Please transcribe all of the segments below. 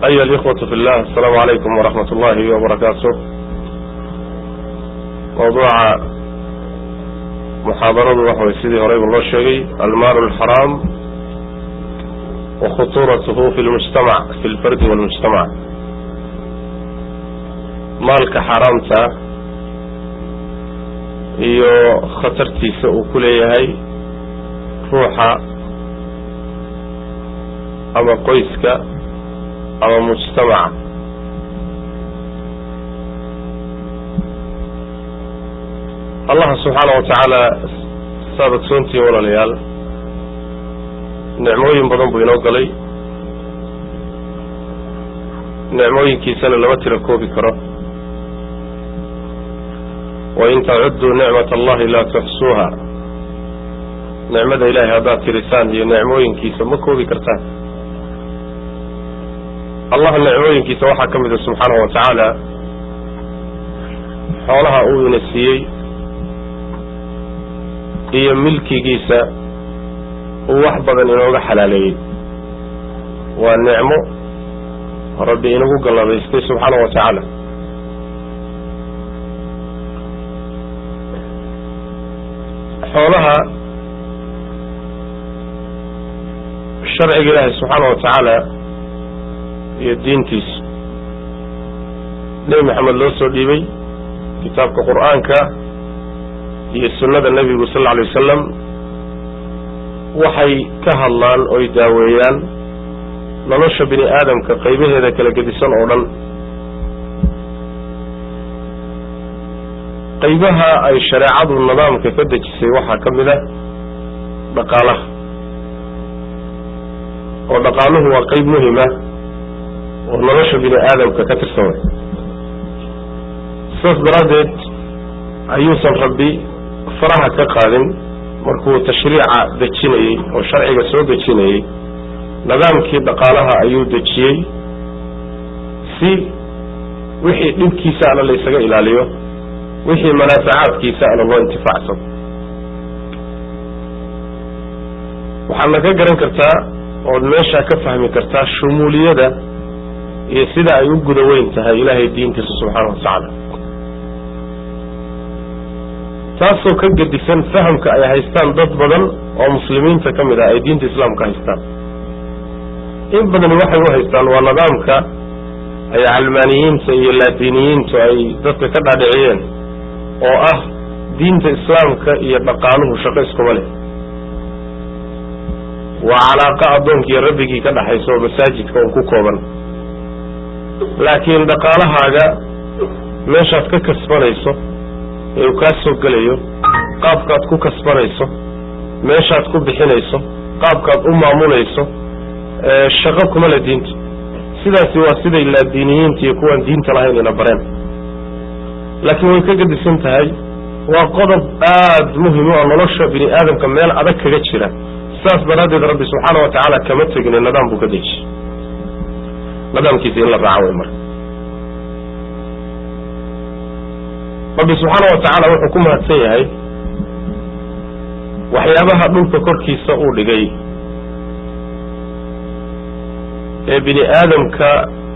أيها الإخوة في الله، السلام عليكم ورحمة الله وبركاته. موضوع محاضرة وحوي سيدي هريب الله الشيخي المال الحرام وخطورته في المجتمع، في الفرد والمجتمع. مالك حرامته iyo khatartiisa uu ku leeyahay ruuxa ama qoyska ama mujtamaca. Allah subhanahu wa ta'ala sabab suntii walaalayaal nicmooyin badan buu inoo galay. nicmooyinkiisana lama tira koobi karo. وإن تعدوا نعمة الله لا تحصوها. نعمة إلهي هذا ترسان هي نعموين كيسا مكوبي كرتان. الله النعموين كيسا وحا كمد سبحانه وتعالى حولها أوين السيي هي ملكي كيسا ووحبا إنوغ حلالي والنعمو ربي إنوغ الله بيستي سبحانه وتعالى. حولها الشرع إلهي سبحانه وتعالى يدين تيس نبي محمد الله صلى الله عليه وسلم كتابك قرآنك هي السنة النبي صلى الله عليه وسلم وحي كهالان أو يداويان نلوش بني آدم كقيبه ذاك لقدسان أولا qaybaha ay shariicadu nidaamka ka dejisay waxa kamid ah dhaqaalaha oo dhaqaaluhu waa qayb muhiim ah oo nolosha bini aadamka ka tirsan. saas daraadeed ayuusan rabbi faraha ka qaadin markuu tashriica dejinayay oo sharciga soo dejinayay. nidaamkii dhaqaalaha ayuu dejiyey si wixii dhibkiisa aan la isaga ilaaliyo, wixii manaafacaadkiisa aan loo intifacsan. waxaad ka garan kartaa oo meesha ka fahmi kartaa shumuuliyada iyo sida ay u guda weyn tahay ilaahay diintiisa subxaanahu wa ta'ala. taasoo ka gedisan fahamka ay haystaan dad badan oo muslimiinta ka mid ah ay diinta islaamka haystaan. in badan waxay u haystaan waa nidaamka ay calmaaniyiinta iyo laadiiniyiintu ay dadka ka dhaadhiciyeen oo ah diinta islaamka iyo dhaqaaluhu shaqo iskuma leh. waa calaaqa addoonkii rabbigii ka dhaxayso oo masaajidka un ku kooban. laakiin dhaqaalahaaga meeshaad ka kasbanayso ee uu kaa soo gelayo, qaabkaad ku kasbanayso, meeshaad ku bixinayso, qaabkaad u maamulayso, shaqo kuma leh diinta. sidaasi waa siday laadiiniyiinta iyo kuwaan diinta lahayn ina bareen. laakiin way ka gadisan tahay. waa qodob aad muhiim u ah nolosha bini aadamka meel adag kaga jira. saas daraadeed rabbi subxaanahu wa tacaala kama tegin nidaam buu ka dejiyey. nidaamkiisa in la raaco way marka. rabbi subxaanahu wa tacaala wuxuu ku mahadsan yahay waxyaabaha dhulka korkiisa uu dhigay ee bini aadamka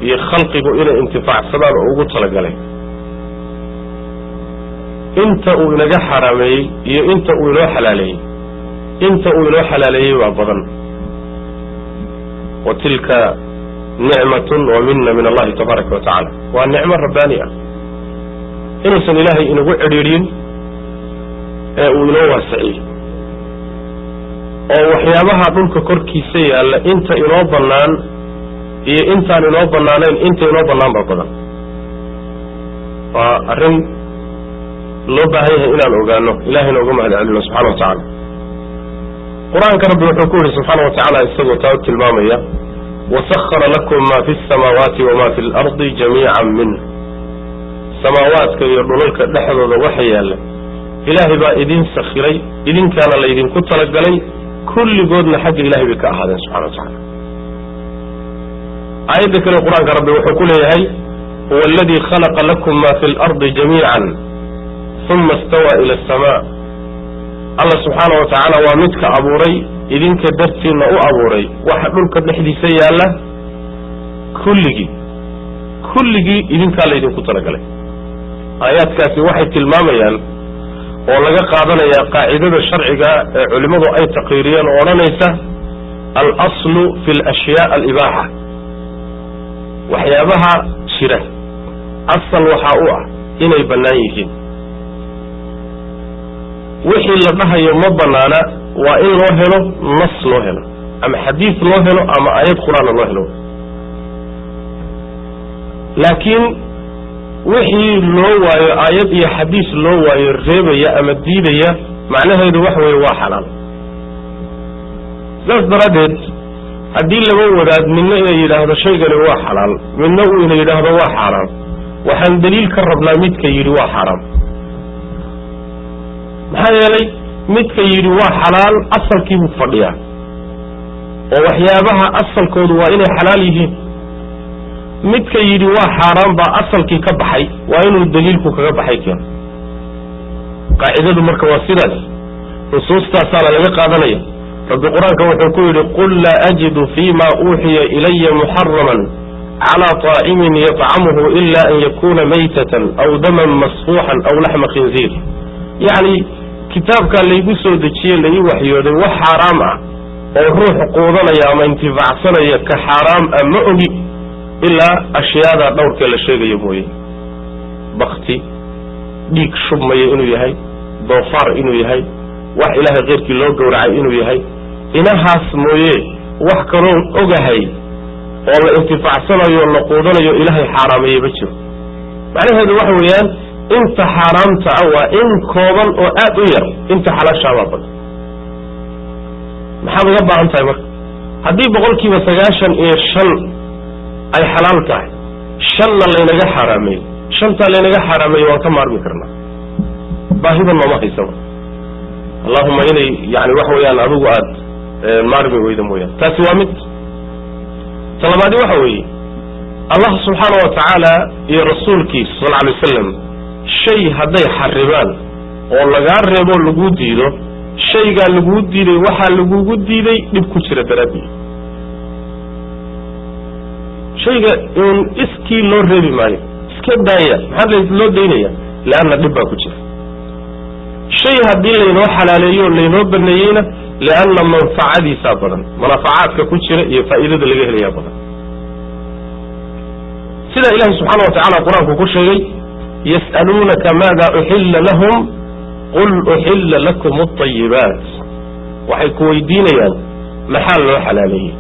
iyo khalqigu inay intifaacsadaan oo ugu talagalay. inta uu inaga xaraameeyey iyo inta uu inoo xalaaleeyey. inta uu inoo xalaaleeyey waa badan. wa tilka nicmatun wa minna min allahi tabaaraka wa tacaala. waa nicmo rabbaani ah inuusan ilaahay inagu cidhiidhin ee uu inoo waasiciyey. oo waxyaabaha dhulka korkiisa yaalla inta inoo bannaan iyo intaan inoo bannaanayn inta inoo bannaan baa badan. waa arrin loo baahan yahay inaan ogaano, ilaahayna uga mahad celino subxana wa tacaala. qur-aanka rabbi wuxuu ku yidhi subxaana wa tacaala isagoo taa u tilmaamaya wasakhara lakum ma fi samaawaati wama fi lardi jamiican minh. samaawaadka iyo dhulalka dhexdooda waxa yaalla ilaahay baa idin sakhiray, idinkaana laydinku talagalay, kulligoodna xagga ilahay bay ka ahaadeen subxana wa tacaala. aayadda kale qur-aanka rabbi wuxuu ku leeyahay huwa alladii khalaqa lakum ma fi lardi jamiican uma istawaa ila asamaa الله سبحانه وتعالى ومدك أبوري إذن كدرتين أو أبوري وحدول كدحدي سيالة كلجي إذن كان ليدن كترك عليه آيات كافي واحد تلماميان ولقى قادنا يا قاعدة الشرع علمه أي تقريريا ولنيسه الأصل في الأشياء الإباحة وحيابها شره أصل وحاؤها إني بنايهين وحي لدها يوم بنانا وإن لوهلو نص لوهلو أما حديث لوهلو أما آيات قرآن لوهلو لكن وحي لوهي آيات يا حديث لوهي الريبة يا أما الديدة يا معناها هذا وحوي وحلال ذات درادت الدين لما وداد من إلى هذا الشيء هو حلال من نوع إلى هذا هو حرام وحن دليل كربنا ميت كيري هو حرام هذا لي ميت كيري هو حلال أصل كيف فضيا ووحيابها أصل كود وإن حلاله ميت كيري هو حرام بأصل كي كبحي وإنه الدليل كبحي كيان قاعدة مركواسيرات نصوص تأثار لك قادنية رب القرآن كما تقول قل لا أجد فيما أوحي إلي محرما على طائم يطعمه إلا أن يكون ميتة أو دما مصفوحا أو لحم خنزير يعني كتاب كان ليقصوا دجيل لي وحيوده وحرام وروح قوضنا يا ما انتفاع سنة كحرام أما أجي إلا أشياء دور كلا شيء يبوي بختي ديك شب ما إنه يهي ضفار إنه يهي wax ilaahay qeyrkii loo gowracay inuu yahay inahaas mooyee wax kaloo ogahay oo la intifaacsanayo la qoodanayo ilaahay xaraameeyay ma jiro macnaheedu waxa weeyaan inta xaraamta ah waa in kooban oo aad u yar inta xalaasha ah badan maxaa laga baahan tahay marka haddii 95% ay xalaal tahay 5 laynaga xaraameeyay 5 laynaga xaraameeyay waan ka maarmi karnaa baahidan ma haysan اللهم إني يعني وحويان أبوه آد مارمي وإذا مويان تاسوامد طلبادي وحوي الله سبحانه وتعالى يا رسولك صلى الله عليه وسلم شيء هذا يحربان والله قال ريبون لقود ديده شيء قال لقود ديده وحا لقود ديده نبكو شرة ترابي شيء قال اسكي لور ريبي ماني اسكي دايا هذا لور دينيا لأن نبكو كشرة شيء هدي لينو حلاليون لينو بنيينا لأن منفعة سابقا منفعات ككل فائدة اللي جه ليها بقى سيدة إله سبحانه وتعالى القرآن كل شيء يسألونك ماذا أحل لهم قل أحل لكم الطيبات وحيكويدين يعني محل له حلاليه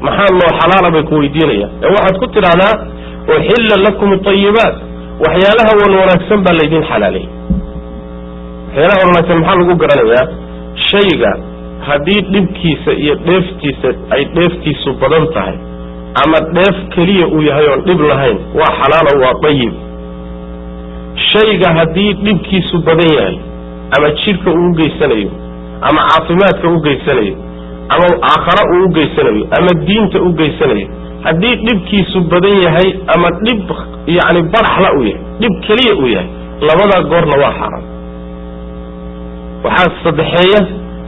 محل له حلال بيكويدين يعني واحد كتر على أحل لكم الطيبات وحيالها ونوركسن بالليدين حلاليه هنا ورنا محل ugu garanaya shayga hadii dhibkiisa iyo dheeftiisa ay dheeftiisu badan tahay ama dheef kaliya uu yahay oo dhib lahayn waa xalaal oo waa tayyib shayga hadii dhibkiisu badan yahay ama jirka uu geysanayo ama caafimaadka uu geysanayo ama aakhara uu geysanayo ama diinta uu geysanayo hadii dhibkiisu badan yahay ama dhib yaani baraxla uu yahay dhib kaliya uu yahay labada goorna waa xaraam waxaa sadexeeya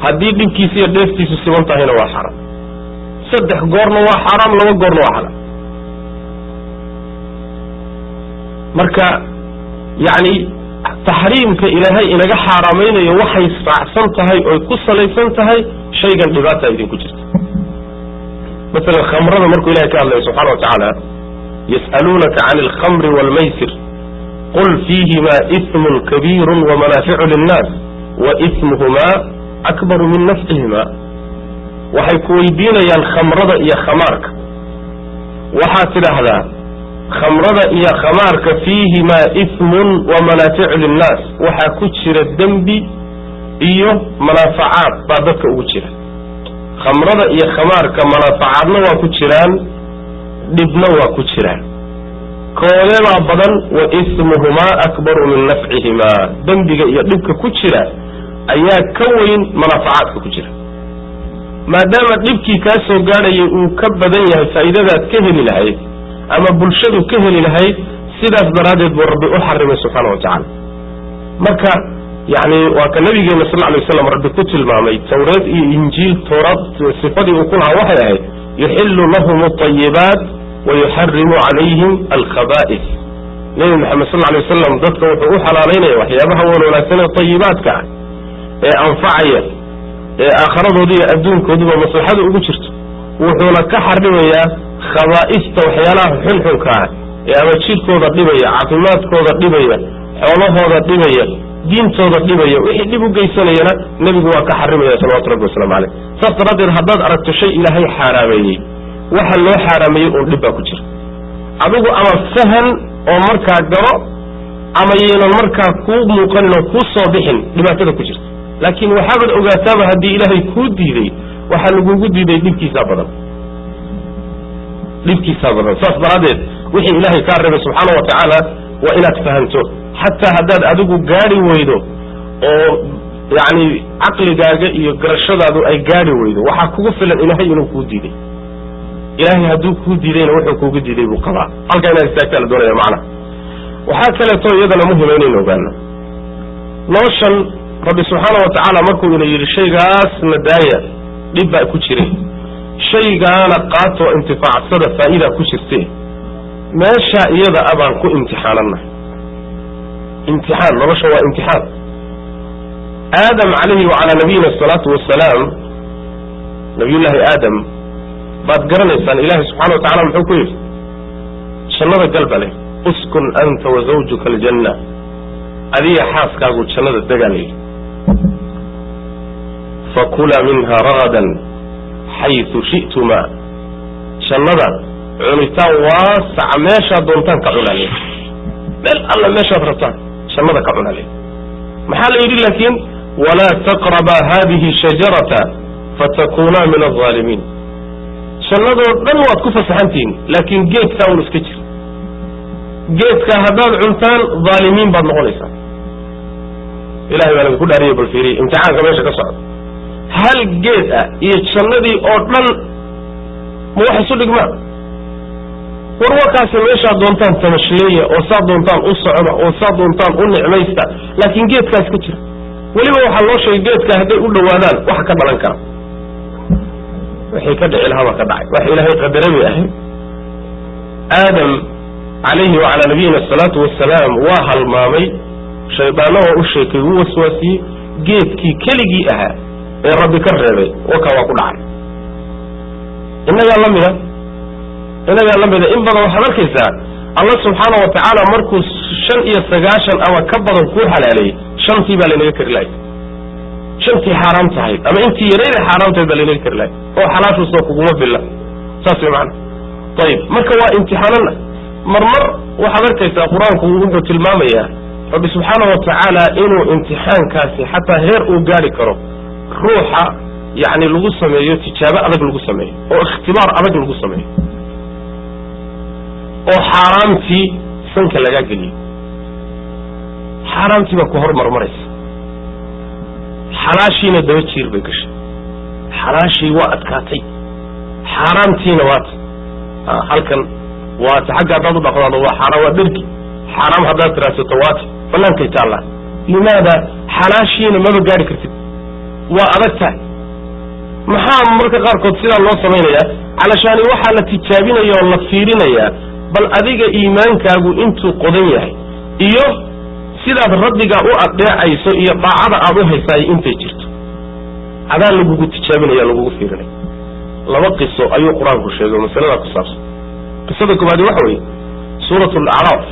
haddii dhibkiisa iyo dheeftiisu siman tahayna waa xaraam 3 goorna waa xaraam 2 goorna waa xalaal marka yani tahriimka ilaahay inaga xaraamaynayo waxay saacsan tahay oo ku salaysan tahay shaygan dhibaata idinku jirta مثلا khamrada markuu ilaahay ka hadlayo subhanahu wa ta'ala yas'alunaka 'anil khamri wal maysir qul fihima ithmun kabirun wa manafi'u lin-nas وإثمهما أكبر من نفعهما وحيكويدين يا الخمرة يا خمارك وحاتل هذا خمرة يا خمارك فيهما إثم ومنافع للناس وحكتشر الدنب إيو منافعات بعدك أوتشر خمرة يا خمارك منافعاتنا وكتشران دبنا وكتشران كولما بدن وإثمهما أكبر من نفعهما دنبك يدبك كتشران ayaa ka weyn manaafacaadka ku jira maadaama dhibkii ka soo gaaray uu ka badan yahay faa'iidada ka heli lahayd ama bulshadu ka heli lahayd sidaas daraadeed buu rabbi u xarimay subhanahu wa ta'ala marka يعني وكان النبي صلى الله عليه وسلم رب كتل مامي توراة إنجيل توراة صفات وكلها وحيها يحل لهم الطيبات ويحرم عليهم الخبائث. نبي محمد صلى الله عليه وسلم ضدك وحوح علينا وحيابها ولولاثنا الطيبات كعن أنفعية آخرته دي أدون كذبة مصلحة وقشرت وحونا كحرم يا خبائث وحيالها حلحل كعن يا مجيد كوضا قبية عقلات كوضا قبية حوله هذا قبية دين توضا قبية وإحد لبو قيسان ينا نبي هو كحرم يا صلوات ربي والسلام عليه فاسترد الهداد أردت شيء إلهي حرامي وحل له حرامي ولبا كجر أبوه أما فهن oo markaa garo ama yeelan markaa ku muuqanno ku soo bixin dhibaatada ku jirta laakiin waxaad ogaataa hadii ilaahay ku diiday waxa lagu diiday dhibkiisa badan saas baradeed wixii ilaahay ka reebay subhanahu wa ta'ala wa inaad fahanto hatta hadaad adigu gaari weydo oo yaani aqligaaga iyo garashadaadu ay gaari weydo waxa kugu filan ilaahay inuu ku diiday ilaahay hadduu ku diidayna wuxuu kugu diiday buu qabaa halka inaad istaagtaa la doonaya macna waxaa kaleeto iyadana muhiim inaynu ogaano nooshan rabbi subxaana wa tacaala markuu ina yidhi shaygaas nadaaya dhib baa ku jiray shaygaana qaato intifaacsada faa'iida ku jirte meesha iyada abaan ku imtixaanana imtixaan nolosha waa imtixaan aadam calayhi wa calaa nabiyina asalaatu wassalaam nabiyullaahi aadam baad garanaysaan ilaahay subxaana wa tacala muxuu ku yidhi jannada galba leh uskun anta wa zawjuka aljanna adiga xaaskaagu jannada degaalay fakula minha ragadan xaytu shi'tuma jannada cunitaan waasac meeshaad doontaan ka cunaalay meel alla meeshaad rabtaan jannada ka cunaalay maxaa la yidhi laakiin walaa taqraba hadihi shajarata fatakunaa min alظaalimiin jannadoo dhan waad ku fasaxantihiin laakiin geedkaa un iska jir geedka haddaad cuntaan dhaalimiin baad noqonaysaa ilahay baa ku dhaariyay bal fiiriye imtixaanka meesha ka socda hal geed ah iyo jannadii oo dhan ma wax isu dhigmaan warwarkaasi meeshaad doontaan tamashleeya oo saad doontaan u socda oo saad doontaan u nicmaysta laakiin geedkaas ka jira weliba waxaa loo sheegay geedka hadday u dhowaadaan wax ka dhalan kara waxay ka dhici lahaa ka dhacay wax ilaahay qadaray bay ahayd aadam calayhi wa calaa nabiyina asalaatu wassalaam waa halmaamay shaydaano oo u sheekay wuu waswaasiyey geedkii keligii ahaa ee rabbi ka reebay waka waa ku dhacay innagaa la mida in badan waxaad arkaysaa allah subxaana wa tacaala markuu 95 ama ka badan kuu xalaaleeyey shantii baa laynaga kari lahay shantii xaaraam tahay ama intii yarayda xaaraamtayd baa laynaga kari lahay oo xalaashu soo kuguma billa saas way macna ayib marka waa imtixaanana marmar waxaad arkaysaa qur-aanku wuxuu tilmaamayaa rabbi subxaana wa tacaala inuu imtixaankaasi xataa heer uu gaari karo ruuxa yani lagu sameeyo tijaabo adag lagu sameeyo oo ikhtibaar adag lagu sameeyo oo xaaraamtii sanka lagaa geliyo xaaraamtii baa ku hormarmaraysa xalaashiina daba jiir bay gashay xalaashii waa adkaatay xaaraamtiina waata halkan waata xagga haddaad u dhaqdaado waa xaaraam waa dhergi xaaraam haddaad tiraadsato waata bannaankay taallaa limaada xalaashiina maba gaari kartid waa adag tahay maxaa marka qaarkood sidaa loo samaynayaa calashaani waxaa la tijaabinaya oo la fiirinayaa bal adiga iimaankaagu intuu qodan yahay iyo sidaad rabbiga u adeecayso iyo daacada aad u haysaay intay jirto adaa lagugu tijaabinaya lagugu fiirinaya laba qiso ayuu qur-aanku sheegay masalada ku saabsan qisada koowaad waxa weeye suuratu al-a'raaf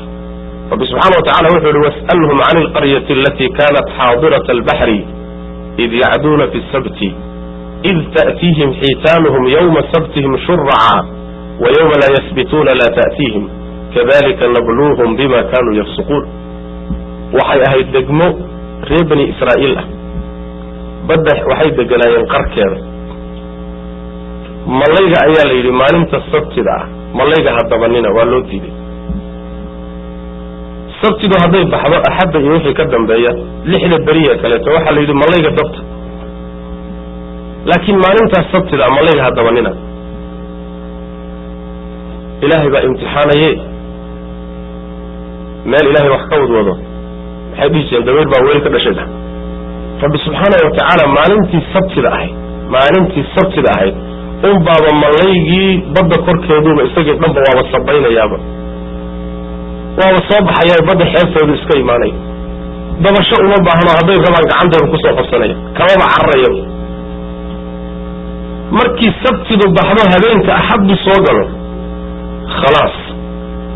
rabbi subxaana wa tacaala wuxuu yihi was'alhum can alqaryati alati kanat xaadirata albaxri id yacduuna fi sabti id ta'tiihim xiitaanuhum yawma sabtihim shurca ويوم لا يثبتون لا تأتيهم كذلك نبلوهم بما كانوا يفسقون وحي أهي دقمو ريب بني إسرائيل بدح وحي دقنا ينقر كذا ملايقة أيال يلي ما نمت السبت دا ملايقة حتى بنينا والو ديدي السبت دا هذا أحد يوفي كدن بيا لحلة برية كاليتا وحا يلي ملايقة دبت لكن ما نمت السبت دا ملايقة حتى بنينا إلهي بقى امتحاني مال إلهي وحكاود وضع حديث دمير بقى ويلك بشدها rabbi subxaanahu watacaala maalintii sabtida ahayd unbaaba malaygii badda korkeeduba isagii dhanba waaba sabaynayaaba waaba soo baxayaa badda xeebtoodu iska imaanaya dabasho uma baahno hadday rabaan gacantooda kusoo qabsanaya kamaba cararaya markii sabtidu baxdo habeenka axaddu soo galo khalaas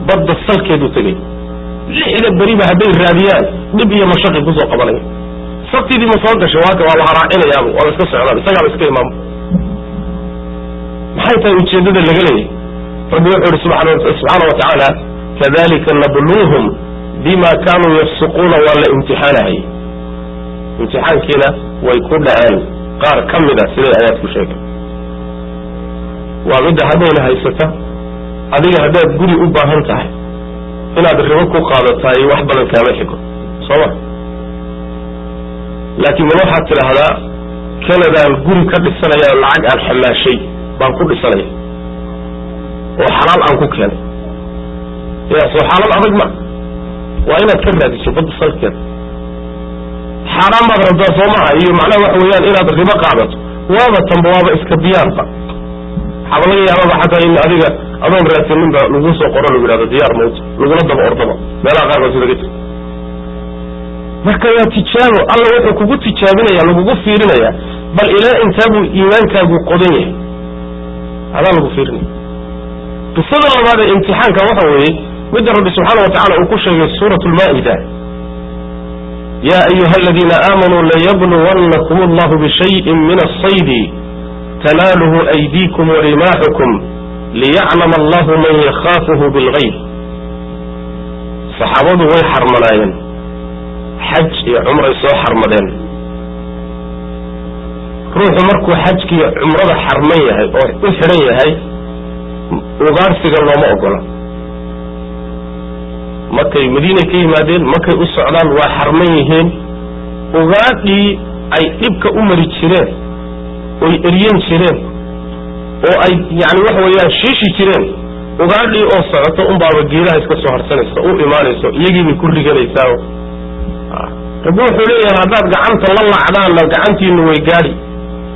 badda salkeedu tegay 6 beriba hadday raadiyaan dhib iyo mashaqi kusoo qabanaya sabtidii ma soo gashay waa la haraacinayaaba waa la iska socdaan isagaaba iska imaamo maxay tahay ujeeddada laga leeyahay rabbi wuxuu ihi subxaana watacaala kadalika nabluuhum bima kaanuu yafsuquuna waa la imtixaanahay imtixaankiina way ku dhaceen qaar ka mida siday aayaadku sheegay waa midda haddayna haysata adiga haddaad guri u baahan tahay inaad ribo ku qaadataay wax badan kaama xigo sooma laakiin ma waxaad tidhaahdaa kanadaan guri ka dhisanaya lacag aan xamaashay baan ku dhisanaya oo xalaal aan ku keenay soo xaalad adag ma waa inaad ka raadiso badda salkeeda xaaraan baad rabtaa soo maha iyo macnaha waxa weeyaan inaad ribo qaadato waaba tanba waaba iska diyaarba waxaaba laga yaababa xataa in adiga adoon raadsaninba lagu soo qoro lagu yidhahdo diyaar mawta lagula daba ordaba meelaha qaar baa sida gata marka waa tijaabo alla wuxuu kugu tijaabinaya lagugu fiirinaya bal ilaa intaabuu iimaankaagu qodan yahay adaa lagu fiirinaya qisada labaad ee imtixaanka waxa weeye midda rabbi subxaana watacaala uu ku sheegay suurat lmaa'ida ya ayuha aladiina aamanuu layabluwannakum allahu bishayin min asaydi tanaaluhu aydiikum warimaaxukum liyaclama allahu man yakhaafuhu bilgayb saxaabadu way xarmanaayeen xaj iyo cumray soo xarmadeen ruuxu markuu xajkiiyo cumrada xarman yahay oo u xidhan yahay ugaarsiga looma ogola markay madiina ka yimaadeen markay u socdaan waa xarman yihiin ugaadhii ay dhibka u mari jireen oy eryen jireen oo ay yani waxa weeyaan shiishi jireen ugaadhii oo socoto unbaaba geedaha iska soo harsanaysa u imaanayso iyagiibay ku riganaysaa rabbi wuxuu leeyahay haddaad gacanta la lacdaanna gacantiina way gaadhi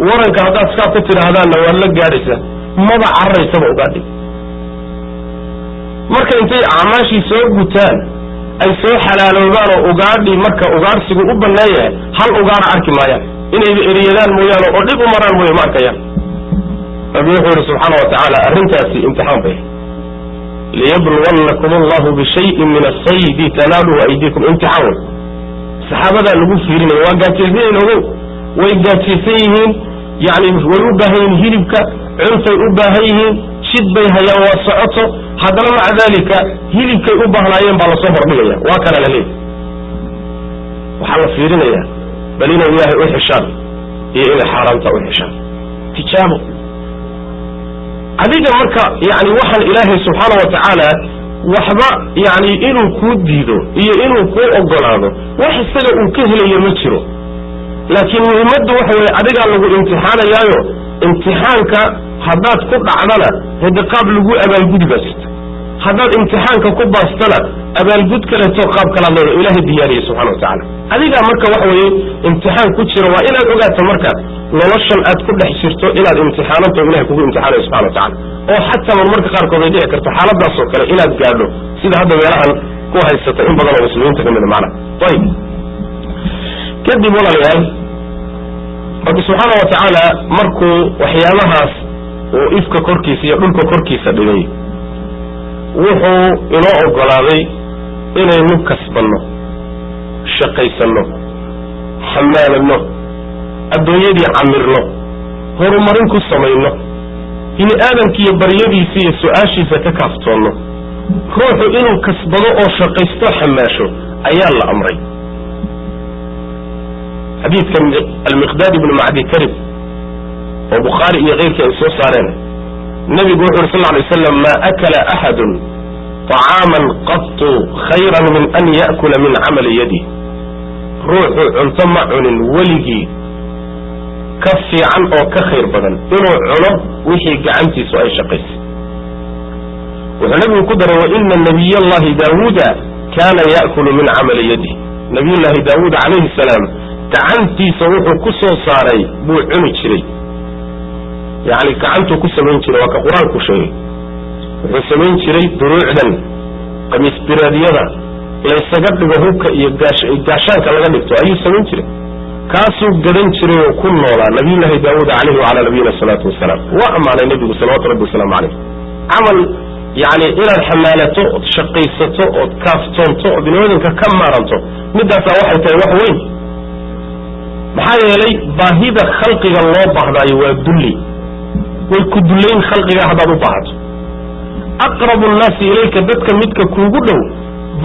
waranka haddaad saa ku tidhaahdaanna waad la gaadhaysaa maba cararaysaba ugaadhi marka intay acmaashii soo gutaan ay soo xalaaloobaan oo ugaadhii marka ugaarsigu u bannaan yahay hal ugaara arki maayaan inayba eriyadaan mooyaane oo dhib u maraan mooye ma arkayaan rabbi wuxuu yihi subxaana watacaala arrintaasi imtixaan bay liyabluwannakum allahu bishayin min asaydi tanaaluhu aydiikum imtixaan wey saxaabadaa lagu fiirinaya waa gaajaysan ogow way gaajaysan yihiin yani way u baahan yihiin hilibka cuntay u baahan yihiin jid bay hayaan waa socoto haddana maca dalika hilibkay u baahnaayeen baa lasoo hordhigaya waa kana la leeyahy waxaa la fiirinaya bal inay ilaahay u xishaan iyo inay xaaraamta u xishaan tijaabo adiga marka yani waxaan ilaahay subxaana watacaala waxba yani inuu kuu diido iyo inuu kuu ogolaado wax isaga uu ka helayo ma jiro laakiin muhimmaddu waxa weeye adigaa lagu imtixaanayaayo imtixaanka haddaad ku dhacdana hade qaab lagu abaalgudi baa jirta haddaad imtixaanka ku baastana abaalgud kaleeto qaab kalaad leedo ilaahay diyaariyey subxana watacaala adigaa marka waxa weeye imtixaan ku jira waa inaad ogaato markaas noloshan aad ku dhex jirto inaad imtixaananto ilahay kugu imtixaanayo subxana watacala oo xataa marmarka qaarkood ay dhici karto xaaladaasoo kale inaad gaadho sida hadda meelahan ku haysata in badan oo muslimiinta ka mida macnaha ayib kadib walaalayaal rabbi subxaana watacaala markuu waxyaabahaas uu ifka korkiisa iyo dhulka korkiisa dhigay wuxuu inoo ogolaaday inaynu kasbanno shaqaysanno xamaalanno adduunyadii camirno horumarin ku samayno bini aadamkiiyo baryadiisa iyo su-aashiisa ka kaaftoonno ruuxu inuu kasbado oo shaqaysto xamaasho ayaa la amray xadiidka almiqdaad ibnu macdi karib oo bukhaari iyo keyrkii ay soo saareen nabigu wuxu uri sal ly waslam ma akala axadun طacaaman qatu khayran min an ya'kula min camali yadi ruuxu cunto ma cunin weligii ka fiican oo ka khayr badan inuu cuno wixii gacantiisu ay shaqaysay wuxuu nabigu ku daray waina nabiy allahi daawuuda kaana ya'kulu min camali yadi nabiyullaahi daawuud calayhi salaam gacantiisa wuxuu ku soo saaray buu cuni jiray yani gacantuu ku samayn jiray waa ka qur-aanku sheegay wuxuu samayn jiray duruucdan qamiis biraadiyada laysaga dhigo hubka iyo gaashaanka laga dhigto ayuu samayn jiray kaasuu gadan jiray oo ku noolaa nabiyullaahi daawuud calayhi wacalaa nabiyina salaatu wasalaam waa ammaanay nebigu salawaatu rabbi wasalaamu caleyh camal yani inaad xamaalato ood shaqaysato ood kaaftoonto oo biniaadanka ka maaranto midaasaa waxay tahay wax weyn maxaa yeelay baahida khalqiga loo baahdaayo waa dulli way ku dullayn khalqiga haddaad u baahato aqrabu nnaasi ilayka dadka midka kuugu dhow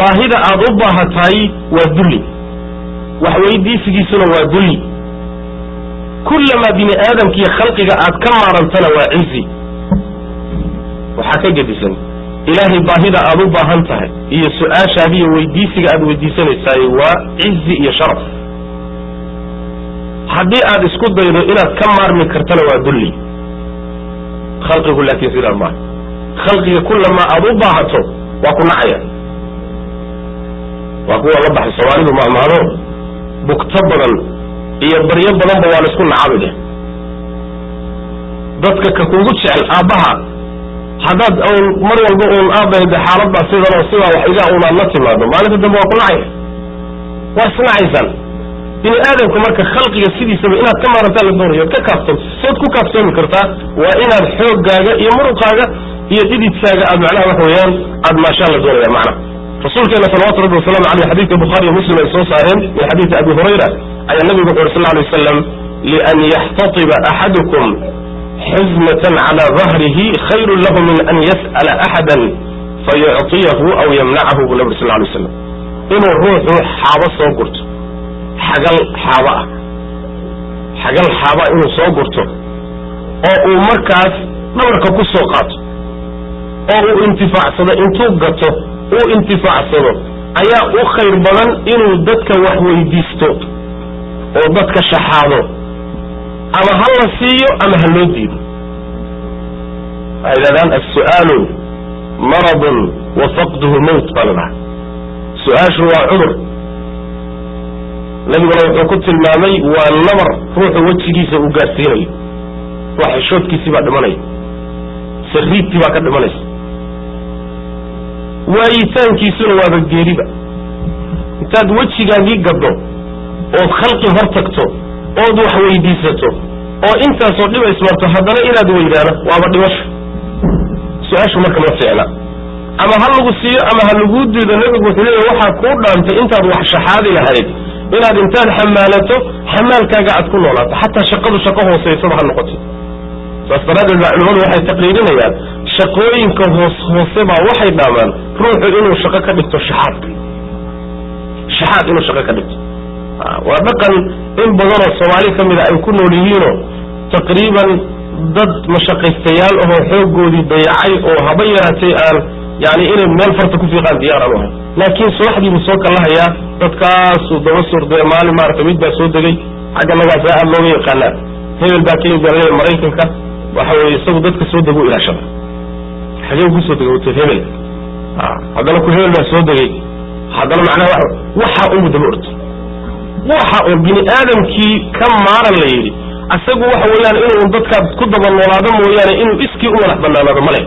baahida aad u baahatahay waa dulli wax weydiisigiisuna waa dulli kullamaa bini aadamkiiyo khalqiga aad ka maarantana waa cizi waxaa ka gedisan ilaahay baahida aad u baahan tahay iyo su-aashaada iyo weydiisiga aad weydiisanaysaay waa cizi iyo sharaf haddii aad isku daydo inaad ka maarmi kartana waa dulli khalqigu laakiin sidaa maaha khalqiga kullamaa aad u baahato waa ku nacaya waa kuwa la baxay soomaalidu mahmaado bugto badan iyo baryo badanba waa la isku nacabi dheh dadka ka kugu jecel aabbaha haddaad un mar walba uun aabahda xaaladbaa sidan oo sidaa wax iga unaad la timaado maalinta dambe waa ku nacaya waa isnacaysaan bini aadamku marka khalqiga sidiisaba inaad ka maarantaa la doonayo oad ka kaaftoonto sood ku kaaftoomi kartaa waa inaad xooggaaga iyo muruqaaga iyo dhididkaaga aad macnaha wax weeyaan aad maashaa la doonaya macnaha rasuulkeena salawatu rabbi wasalaamu caleyh xadiidka bukhaari iyo muslim ay soo saareen min xadiidi abi hurayra ayaa nabigu wuxu uri sal alay wasalam lian yaxtatiba axadukum xizmatan cala dahrihi khayrun lahu min an yas'ala axada fayucطiyahu aw yamnacahu buu nabi sal lay waslam inuu ruuxu xaabo soo gurto xagal xaaba ah xagal xaaba inuu soo gurto oo uu markaas dhabarka ku soo qaato oo uu intifaacsado intuu gato uu intifaacsado ayaa u khayr badan inuu dadka wax weydiisto oo dadka shaxaado ama ha la siiyo ama ha loo diido waxay yidhahdaan as-su'aalu maradun wa faqduhu mawt baa la dhaha su-aashu waa cudur nabiguna wuxuu ku tilmaamay waa nabar ruuxu wejigiisa uu gaadsiinayo waa xishoodkiisii baa dhimanaya sariidtii baa ka dhimanaysa waayitaankiisuna waaba geeriba intaad wejigaagii gaddo ood khalqi hor tagto ood wax weydiisato oo intaasoo dhiba ismarto haddana inaad weydaano waaba dhimasho su-aashu marka ma fiicna ama ha lagu siiyo ama ha laguu diido nebigu wuxuu leeyahy waxaa kuu dhaantay intaad wax shaxaadi lahayd inaad intaad xamaalato xamaalkaaga aad ku noolaato xataa shaqadu shaqo hooseysaba ha noqoto saas daraaddeed baa culimadu waxay taqriirinayaan shaqooyinka hoose baa waxay dhaamaan ruuxu inuu shaqo ka dhigto shaxaad inuu shaqo ka dhigto waa dhaqan in badanoo soomaali ka mida ay ku nool yihiinoo taqriiban dad mashaqaystayaal ahoo xooggoodii dayacay oo haba yaraatay aan yani inay meel farta ku fiiqaan diyaar aan u ahay laakiin subaxdiibuu soo kallahayaa dadkaasuu daba surde maalin maaragtay mid baa soo degay xagga nagaasaa aad looga yaqaanaa hebel baa ka yimid maraykanka waxa weeye isagu dadka soo dego ilaashada xagee ku soo degay hotel hebel haddana ku hebel baa soo degay haddana macnaha waxaa umu daba orto waxa uu bini aadamkii ka maaran la yidhi asagu waxa weeyaan inuu dadkaad ku daba noolaado mooyaane inuu iskii u madax banaanaado male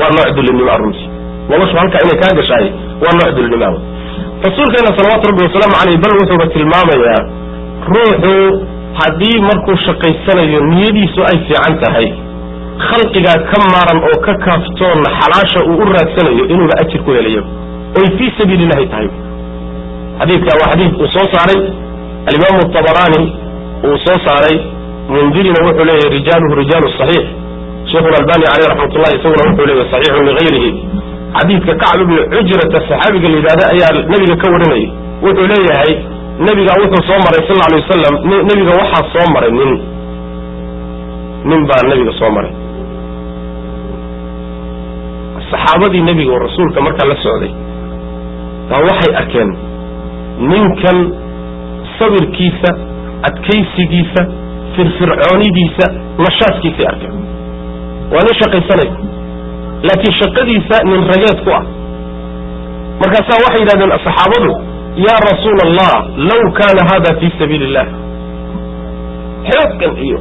waa nooc dulinimo runtii noloshu halkaa inay kaa gashaay waa nooc dulinimo rasuulkeena salawaatu rabbi wasalaamu caleyh bal wuxuuba tilmaamayaa ruuxu haddii markuu shaqaysanayo niyadiisu ay fiican tahay khalqigaa ka maaran oo ka kaaftoonna xalaasha uu u raadsanayo inuuba ajir ku helayo oy fii sabiili llahi tahay xadiidka waa xadiid uu soo saaray alimaamu tabaraani uu soo saaray mundirina wuxuu leeyahy rijaaluhu rijaalu saxiix sheikhu albani caleyh raxmatullahi isaguna wuxuu leeyahy saxiixun ligayrihi xadiidka kacb ibni cujrata saxaabiga la yidhahda ayaa nebiga ka warinayay wuxuu leeyahay nebiga wuxuu soo maray sal lla alay wasalam nebiga waxaa soo maray nin baa nebiga soo maray saxaabadii nebiga oo rasuulka markaa la socday baa waxay arkeen ninkan sabirkiisa adkaysigiisa firfircoonidiisa nashaadkiisay arkeen waa nin shaqaysanay laakiin shaqadiisa nin rageed ku ah markaasaa waxay yidhahdeen saxaabadu يا رسول الله لو كان هذا في سبيل الله حيث إيوه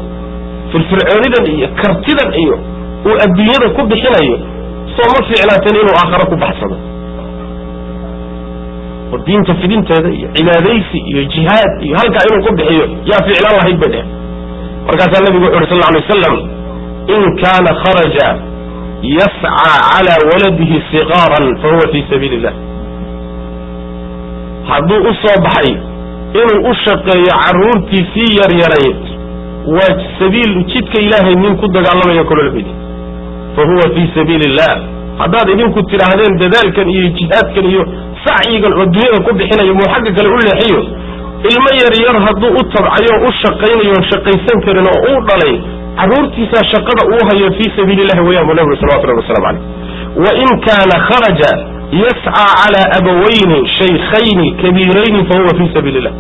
في الفرعونيدا إيوه كرتدا إيوه والدنيا كب حين إيوه صوم فعلا تنين وآخرك بحصده والدين تفيدين تهدي عباديسي جهاد هل كأنه كب حيوه يا فعلا الله يبدأ وقال النبي صلى الله عليه وسلم إن كان خرج يسعى على ولده صغارا فهو في سبيل الله hadduu u soo baxay inuu u shaqeeyo carruurtiisii yaryarayd waa sabiil jidka ilaahay nin ku dagaalamaya kololbid fa huwa fii sabiili illah haddaad idinku tidhaahdeen dadaalkan iyo jihaadkan iyo sacyigan oo dunyada ku bixinayo muu xagga kale u leexiyo ilmo yaryar hadduu u tabcayo u shaqaynayo shaqaysan karin oo uu dhalay carruurtiisaa shaqada uu hayo fii sabiili illahi wayaan buu nabigu salawatu rabbi wasalaamu caleyh wa in kaana kharaja يسعى على أبوين شيخين كبيرين فهو في سبيل الله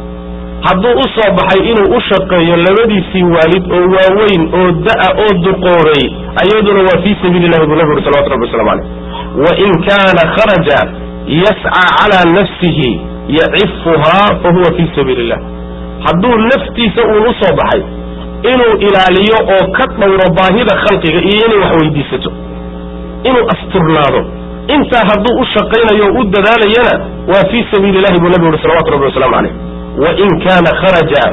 hadduu u soo baxay inuu u shaqeeyo labadiisii waalid oo waaweyn oo da'a oo duqooray ayaduna waa fii sabiili llahi buu nabigu salawatu rabbi wasalaamu caleyh wain kaana kharaja yascaa calaa nafsihi yacifuhaa fahuwa fii sabiili illah hadduu naftiisa uun u soo baxay inuu ilaaliyo oo ka dhowro baahida khalqiga iyo inay wax weydiisato inuu asturnaado intaa hadduu u shaqaynayo o u dadaalayana waa fii sabiili illahi buu nabigu uri salawatu rabbi wasalaamu caleyh wain kaana kharaja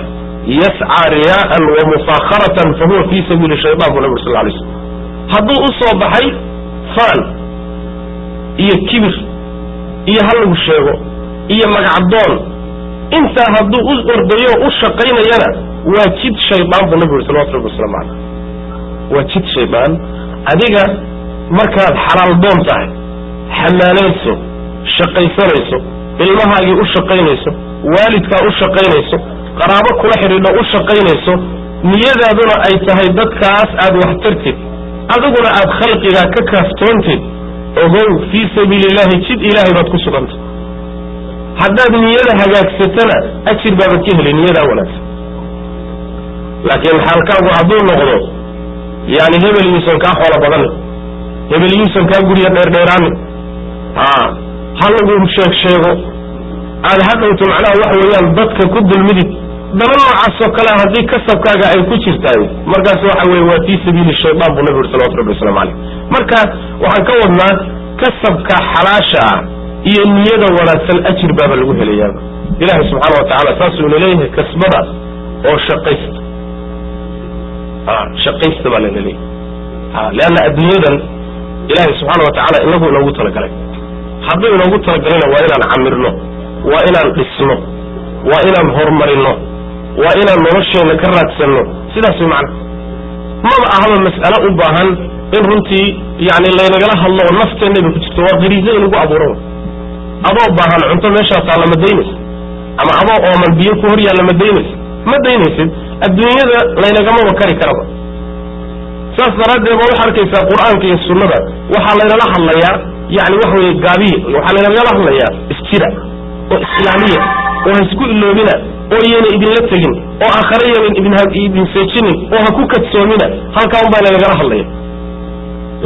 yascaa riyaa'an wa mufaakaratan fahuwa fii sabiili shaytaan buu nabi uri sal lay slm hadduu u soo baxay faan iyo kibir iyo ha lagu sheego iyo magacdoon intaa hadduu u ordayo o u shaqaynayana waa jid shaydaan buu nabi uri salawatu rabbi wasalaamu caleyh waa jid shaydaan adiga markaad xalaal doon tahay xamaanayso shaqaysanayso ilmahaagii u shaqaynayso waalidkaa u shaqaynayso qaraabo kula xidhiidho u shaqaynayso niyadaaduna ay tahay dadkaas aad wax tartid adiguna aad khalqigaa ka kaaftoontid ogow fii sabiili illahi jid ilaahay baad ku sugantay haddaad niyada hagaagsatana ajir baabad ka heli niyadaa wanaagsan laakiin xaalkaagu hadduu noqdo yani hebel yuusan kaa xoolo badani hebel yuusan kaa gurya dheerdheeraani ha lagu sheego aad hadhowto macnaha waxa weeyaan dadka ku dulmidid daba noocaasoo kale haddii kasabkaaga ay ku jirtaay markaas waxa weye waa fii sabiili shaydaan buu nabi uri salawatu rabbi wasalaamu caleyh marka waxaan ka wadnaa kasabka xalaasha ah iyo niyada wanaagsan ajir baaba lagu helayaaba ilaahay subxaana wa tacaala saasuu ina leeyahay kasbada oo shaqaysta shaqaysta baa lana leeyahay leanna adduunyadan ilaahay subxaana wa tacaala inagu inoogu talagalay hadduu inoogu talagalana waa inaan camirno waa inaan dhisno waa inaan horumarino waa inaan nolosheenna ka raadsanno sidaas way macna maba ahaba mas'alo u baahan in runtii yani laynagala hadlo oo nafteennaba ku jirto waa gariizo inagu abuuran adoo baahan cunto meeshaa taalla ma daynaysa ama adoo ooman biyo ku hor yaalla ma daynaysa ma daynaysid adduunyada laynagamaba kari karaba saas daraaddeed baa waxaa arkaysaa qur'aanka iyo sunnada waxaa laynala hadlayaa yani waxa weye gaabiye waxaa laynagala hadlayaa isjira oo islaamiya oo ha isku iloobina oo iyayna idinla tegin oo aakhare yaynan idin seejinin oo ha ku kadsoomina halkaa un baa laynagala hadlaya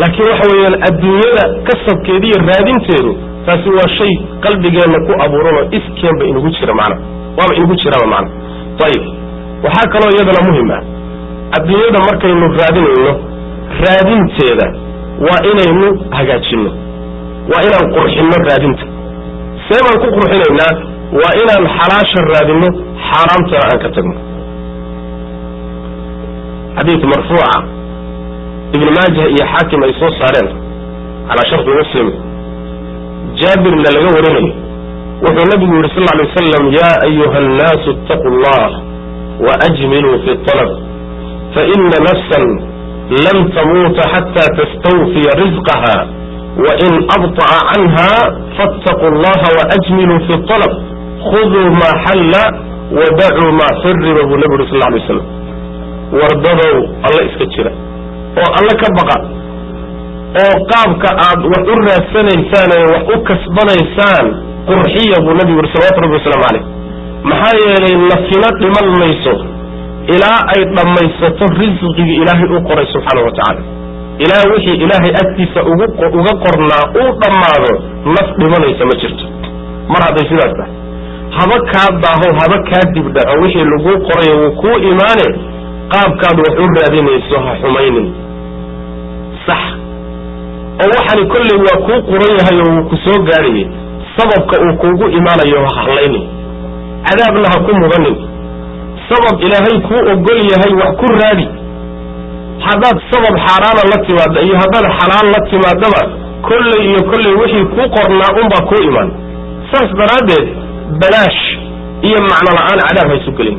laakiin waxa weeyaan adduunyada kasabkeeda iyo raadinteedu taasi waa shay qalbigeenna ku abuuran oo iskeenba inugu jira macna waaba inugu jiraba macna ayib waxaa kaloo iyadana muhim ah adduunyada markaynu raadinayno raadinteeda waa inaynu hagaajinno waa inaan qurxinno raadinta see baan ku qurxinaynaa waa inaan xalaasha raadinno xaaraamtana aan ka tagno xadiid marfuuca ibn maajah iyo xaakim ay soo saareen calaa sharti muslim jaabirna laga warinayo wuxuu nabigu yihi sal alay wasalam yaa ayuha annaasu ittaquu allah waajmiluu fi alab faina nafsan lam tamuuta xata tastawfiya rizqaha wain abطa'a canha faاtaquu allaha waajmiluu fi alab khuduu ma xalla wadacuu ma xuriba buu nabi yuri sal alay wasalam wardadow alla iska jira oo alla ka baqa oo qaabka aad wax u raadsanaysaan ee wax u kasbanaysaan qurxiya buu nabigu yuri salawatu rabbi wasalaamu caleyh maxaa yeelay nafina dhiman mayso ilaa ay dhammaysato risqigii ilaahay u qoray subxaanahu wa tacaala ilaa wixii ilaahay agtiisa uga qornaa uu dhammaado naf dhimanaysa ma jirto mar hadday sidaas tahay haba kaa daaho haba kaa dibdhaco wixii lagu qorayo wuu kuu imaane qaabkaad wax u raadinayso ha xumaynin sax oo waxani kolley waa kuu qoran yahay oo wuu ku soo gaadhayay sababka uu kuugu imaanayo ha hadlaynin cadaabna ha ku mudanin sabab ilaahay kuu ogol yahay wax ku raadi haddaad sabab xaaraana la timaadda iyo haddaad xalaal la timaadaba kolley wixii kuu qornaa unbaa kuu imaan saas daraaddeed balaash iyo macno la'aan cadaab ha isu gelin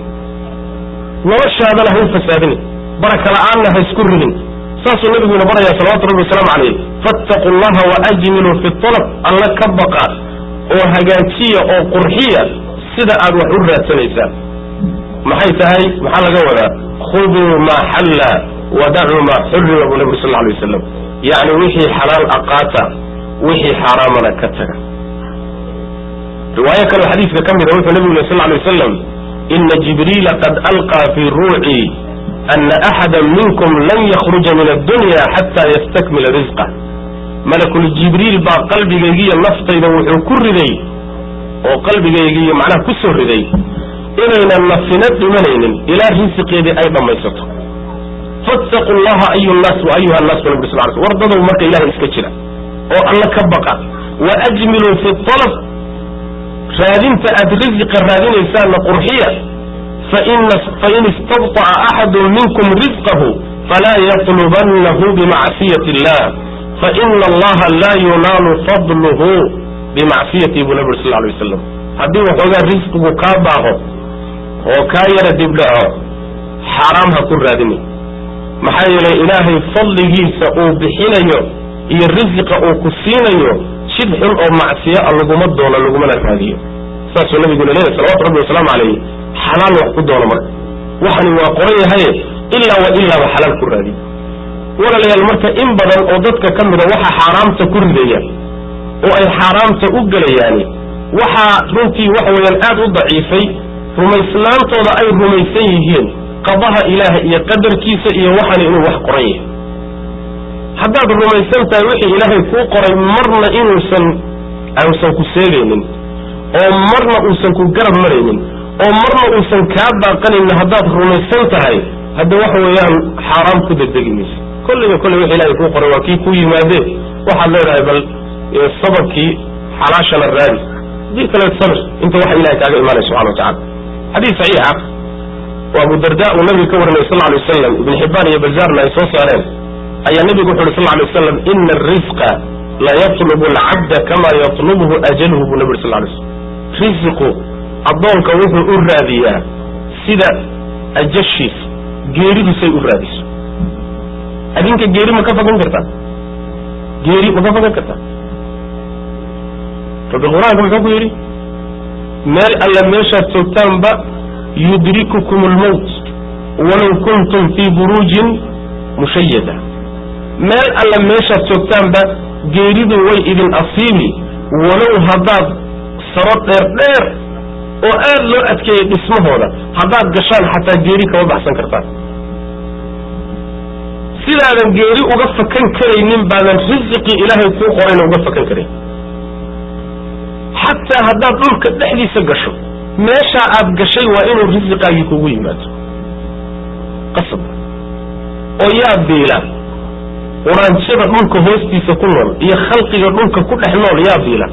noloshaadana ha u fasaadinin baraka la'aanna ha isku ridin saasuu nabiguina barayaa salawatu rabbi wasalaamu calayh fattaqu allaha waajmiluu fi talab alla ka baqa oo hagaajiya oo qurxiya sida aad wax u raadsanaysaan maxay tahay maxaa laga wadaa khuduu maa xalla wadacuu maa xurrima buu nabigu sal lla alay wasalam yacni wixii xalaal aqaata wixii xaaraamana ka taga riwaayo kaloo xadiiska ka mida wuxuu nabigu yiri sal lla alay wasalam ina jibriila qad alqaa fii ruuci ana axada minkum lan yakhruja min addunya xataa yastakmila risqah malakul jibriil baa qalbigaygiiyo naftayda wuxuu ku riday oo qalbigaygiiyo macnaha ku soo riday inaynan nafina dhimanaynin ilaa risiqeedii ay dhammaysato fattaqu llaha ayu nnaas wa ayuha nnaas bu nabi sal ly war dadow marka ilahay iska jira oo alla ka baqa waajmiluu fi talab raadinta aad risiqa raadinaysaanna qurxiya fain istabطaca axadu minkum risqahu falaa yatlubannahu bimacsiyati illah faina allaha laa yunaalu fadluhu bimacsiyatihi buu nabi uri sal lay wasalam haddii waxoogaa risqigu kaa baaho oo kaa yara dibdhaco xaaraam ha ku raadini maxaa yeelay ilaahay fadligiisa uu bixinayo iyo risiqa uu ku siinayo jid xun oo macsiyo a laguma doono lagumana raadiyo saasuu nabiguna leeyahy salawatu rabbi wasalaamu calayh xalaal wax ku doono marka waxani waa qoran yahaye ilaa wa ilaaba xalaal ku raadiyo walaalayaal marka in badan oo dadka ka mida waxa xaaraamta ku ridaya oo ay xaaraamta u gelayaani waxaa runtii waxa weeyaan aad u daciifay rumaysnaantooda ay rumaysan yihiin qadaha ilaah iyo qadarkiisa iyo waxani inuu wax qoran yahay haddaad rumaysan tahay wixii ilaahay kuu qoray marna inuusan ku seegaynin oo marna uusan ku garab maraynin oo marna uusan kaa baaqanaynin haddaad rumaysan tahay hadda waxa weeyaan xaaraam ku degdegi maysa kolleyba kolley wixii ilaahay kuu qoray waa kii kuu yimaadee waxaad leedahay bal sababkii xalaashana raadi hadii kale sabir inta waxa ilahay kaaga imaanaya subxana watacala xadiis saxiixa oo abu darda uu nabiga ka warinay sal alay wasalam ibn xibbaan iyo bazaarna ay soo saareen ayaa nabigu wuxu uhi sal alay wasalam ina arisqa la yatlubu alcabda kama yatlubuhu ajaluhu buu nabi uri sal lay slam risiqu addoonka wuxuu u raadiyaa sida ajashiisa geeridusay u raadiso adinka geeri ma ka fagan kartaa geeri ma ka fagan kartaa rabbi qur-aanka muxuu ku yidhi meel alla meeshaad joogtaanba yudrikukum almawt walow kuntum fii buruujin mushayada meel alla meeshaad joogtaanba geeridu way idin asiibi walow haddaad saro dheer oo aad loo adkeeyey dhismahooda haddaad gashaan xataa geeri kama baxsan kartaan sidaadan geeri uga fakan karaynin baadan risiqii ilaahay kuu qorayna uga fakan karayn xataa haddaad dhulka dhexdiisa gasho meeshaa aad gashay waa inuu risiqaagii kugu yimaado qasab oo yaa biila quraanjada dhulka hoostiisa ku nool iyo khalqiga dhulka ku dhex nool yaa biila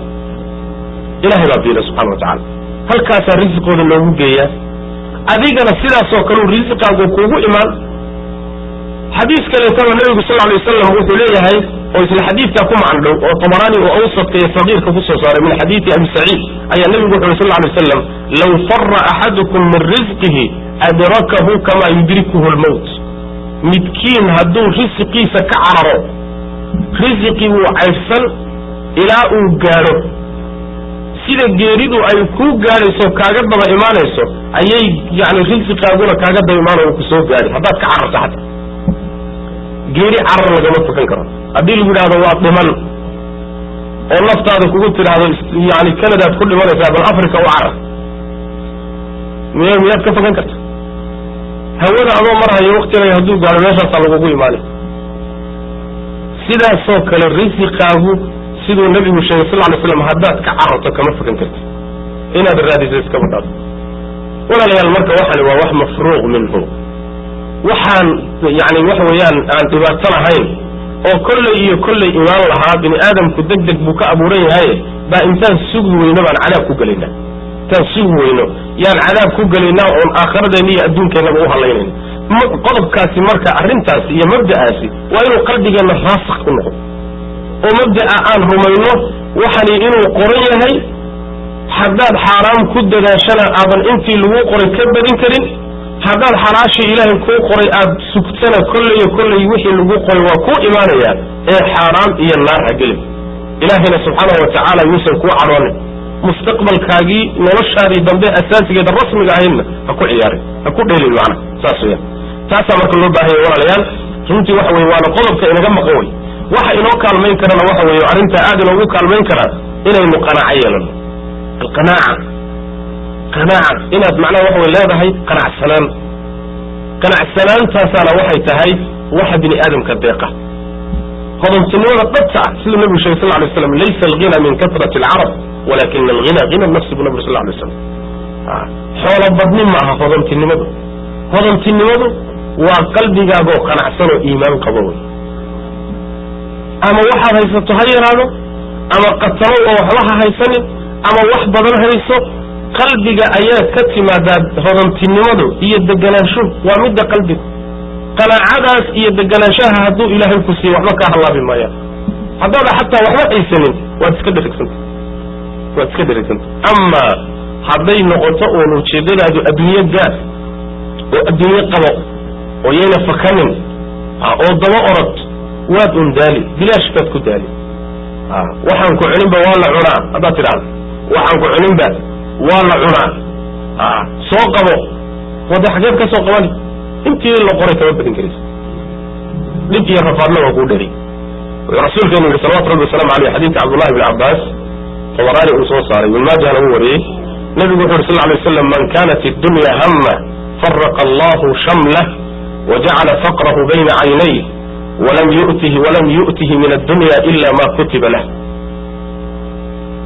ilaahay baa biila subxana wa tacaala halkaasaa risiqooda loogu geeyaa adigana sidaasoo kaleu risiqaagu kuugu imaan xadiis kaleetaba nabigu sal alay wasalam wuxuu leeyahay oo isla xadiidkaa ku macno dhow oo tabaraani oo awsadka iyo sagiirka ku soo saaray min xadiidi abi saciid ayaa nabigu wuxu uri sal alay wasalam law fara axadukum min risqihi adrakahu kama yudrikuhu lmawt midkiin hadduu risiqiisa ka cararo risiqii wuu caydhsan ilaa uu gaadho sida geeridu ay kuu gaadhayso kaaga daba imaanayso ayay yani risiqaaguna kaaga daba imaanayo ku soo gaadhi haddaad ka cararto xataa geeri carar lagama fakan karo haddii lagu yidhahdo waa dhiman oo naftaada kugu tidhaahdo yani canadaad ku dhimanaysaa bal africa u carar miyaad ka fakan karta hawada adoo marhayo waktiga hadduu gaadho meeshaasaa lagugu imaanay sidaasoo kale risiqaagu siduu nabigu sheegay sal lay slam haddaad ka cararto kama fakan karti inaad raadiso iskaba dhaaf walaalayaal marka waxani waa wax mafruuq minhu waxaan yani waxa weeyaan aan dhibaato lahayn oo kolley imaan lahaa bini aadamku degdeg buu ka abuuran yahay baa intaan sugi weyno baan cadaab ku gelaynaa intaan sugi weyno yaan cadaab ku gelaynaa oon aakhiradeenna iyo adduunkeennaba u halaynayn qodobkaasi marka arrintaasi iyo mabda'aasi waa inuu qalbigeenna raasakh ku noqdo oo mabda'a aan rumayno waxani inuu qoran yahay haddaad xaaraam ku dadaashana aadan intii lagu qoray ka badin karin haddaad xalaashii ilaahay kuu qoray aad sugtana kolley wixii lagu qoray waa kuu imaanayaa ee xaaraam iyo naar ha gelin ilaahayna subxaanahu watacaala yuusan kuu cadhoonin mustaqbalkaagii noloshaadii dambe asaasigeeda rasmiga ahaydna ha ku ciyaarin ha ku dheelin macna saas weyaan taasaa marka loo baahanya walaalayaal runtii waxa weye waana qodobka inaga maqan wey waxa inoo kaalmayn karana waxa weeye arrintaa aad inoogu kaalmayn karaa inaynu qanaaco yeelano qanaaca inaad macnaha waxa way leedahay qanacsanaantaasaana waxay tahay waxa bini aadamka deeqa hodantinimada dhabta ah siduu nabigu sheegay sal lay slam laysa alghina min kasrati alcarab walakin alghina hina nafsi buu nabigu sal lay slam xoolo badni ma aha hodantinimadu waa qalbigaagoo qanacsanoo iimaan qabo wey ama waxaad haysato ha yaraado ama qatalo oo waxba ha haysanin ama wax badan hayso qalbiga ayaa ka timaadaa hodantinimadu iyo deganaanshuhu waa midda qalbiga qanaacadaas iyo deganaanshaha hadduu ilaahay ku siiyo waxba kaa halaabi maaya haddaada xataa waxba haysanin waad iska dheregsanta ama hadday noqoto uun ujeedadaadu adduunye gaad oo adduunye qabo oo yayna fakanin oo daba orod waad un daali bilaash baad ku daali waxaan ku cuninba waa la cunaa haddaad tidhahda waxaan ku cuninba waa la cunaa soo qabo wada xageed ka soo qabani intii la qoray kama badin karaysa dhib iyo rafaadna waa kuu dheri rasuulkeenu yihi salawatu rabbi wasalaamu aleyh xadiidka cabdullahi bn cabbaas tabaraani uu soo saaray ibn maajahna uu wariyey nebigu wuxu uhi sal lay waslam man kanat iddunya hamma faraqa allahu shamlah wajacala faqrahu bayna caynayh walam yu'tihi min addunya ila ma kutiba lah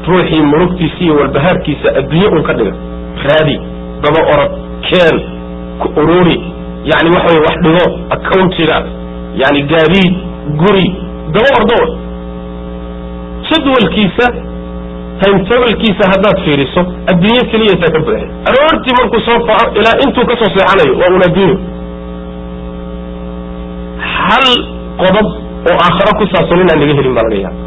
ruuxii murugtiisa iyo walbahaarkiisa adduunye un ka dhiga raadi daba orod keen ku ururi yani waxa wey wax dhigo accountiga yani gaadiid guri daba ordo jadwalkiisa timetablkiisa haddaad fiiriso adduunye keliyasa ka buuxay aroortii markuu soo faco ilaa intuu ka soo seexanayo waa un adduunyo hal qodob oo aakharo ku saabsan inaan laga helin baa laga yaaba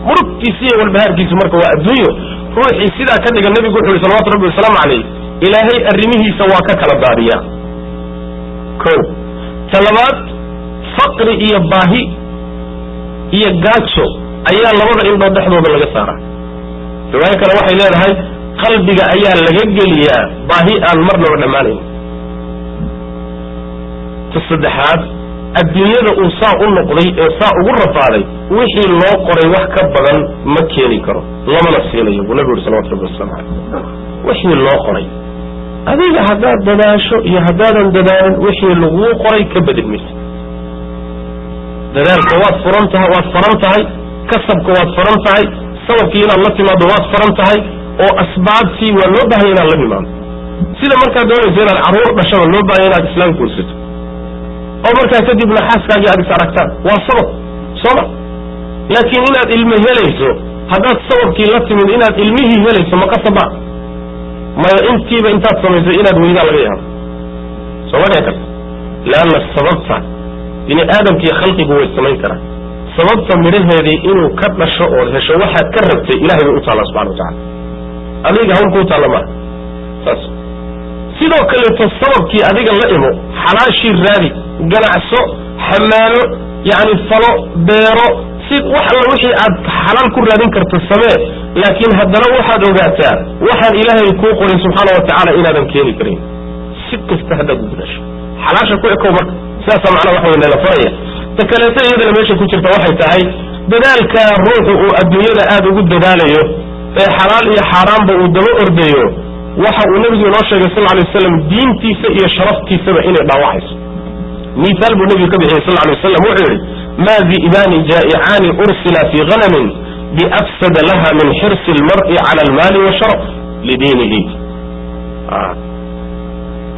murugtiisa iyo walbahaarkiisu marka waa adduunyo ruuxii sidaa ka dhiga nebigu wuxu uhi salawatu rabbi wasalaamu calayh ilaahay arrimihiisa waa ka kala daadiyaa ko talabaad faqri iyo baahi iyo gaajo ayaa labada indhood dhexdooda laga saaraa riwaayo kale waxay leedahay qalbiga ayaa laga geliyaa baahi aan marnaba dhammaanayn ta saddexaad adduunyada uu saa u noqday ee saa ugu rafaaday wixii loo qoray wax ka badan ma keeni karo lamana siinayo buu nabigu yuri salawatu rabbi wasalaamu calayh wixii loo qoray adiga haddaad dadaasho iyo haddaadan dadaalin wixii laguu qoray ka badin maysa dadaalka waad faran tahay kasabka waad faran tahay sababkii inaad la timaado waad faran tahay oo asbaabtii waa loo baahaya inaad la nimaado sida markaad doonayso inaad carruur dhashaba loo baahaya inaad islaam guursato oo markaa kadibna xaaskaagii aad is aragtaan waa sabab sooma laakiin inaad ilmo helayso haddaad sababkii la timid inaad ilmihii helayso ma qasaba maya intiiba intaad samayso inaad weydaa laga yaabo sooma dhici karta leanna sababta bini aadamkiiyo khalqigu way samayn karaan sababta midhaheedii inuu ka dhasho ood hesho waxaad ka rabtay ilahay bay u taalla subxana watacala adiga hawl kuu taalla maaha saas sidoo kaleeto sababkii adiga la imo xalaashii raadi ganacso xamaalo yani falo beero si wax alla wixii aad xalaal ku raadin karto samee laakiin haddana waxaad ogaataa waxaan ilaahay kuu qorin subxaana watacaala inaadan keeni karin si kasta haddaad u gudasho xalaasha ku ekow marka sidaasa macnaa waxa wey nala faraya ta kaleeto iyadana meesha ku jirta waxay tahay dadaalka ruuxu uu adduunyada aada ugu dadaalayo ee xalaal iyo xaaraanba uu daba ordayo waxa uu nebigu inoo sheegay sal lay waslam diintiisa iyo sharaftiisaba inay dhaawacayso miaal buu nebigu ka bixiyey sal lay waslam wuxuu yidhi maa di'baani jaa'icaani ursila fii hanamin biafsada laha min xirsi almar'i cala almaali washaraf لدينه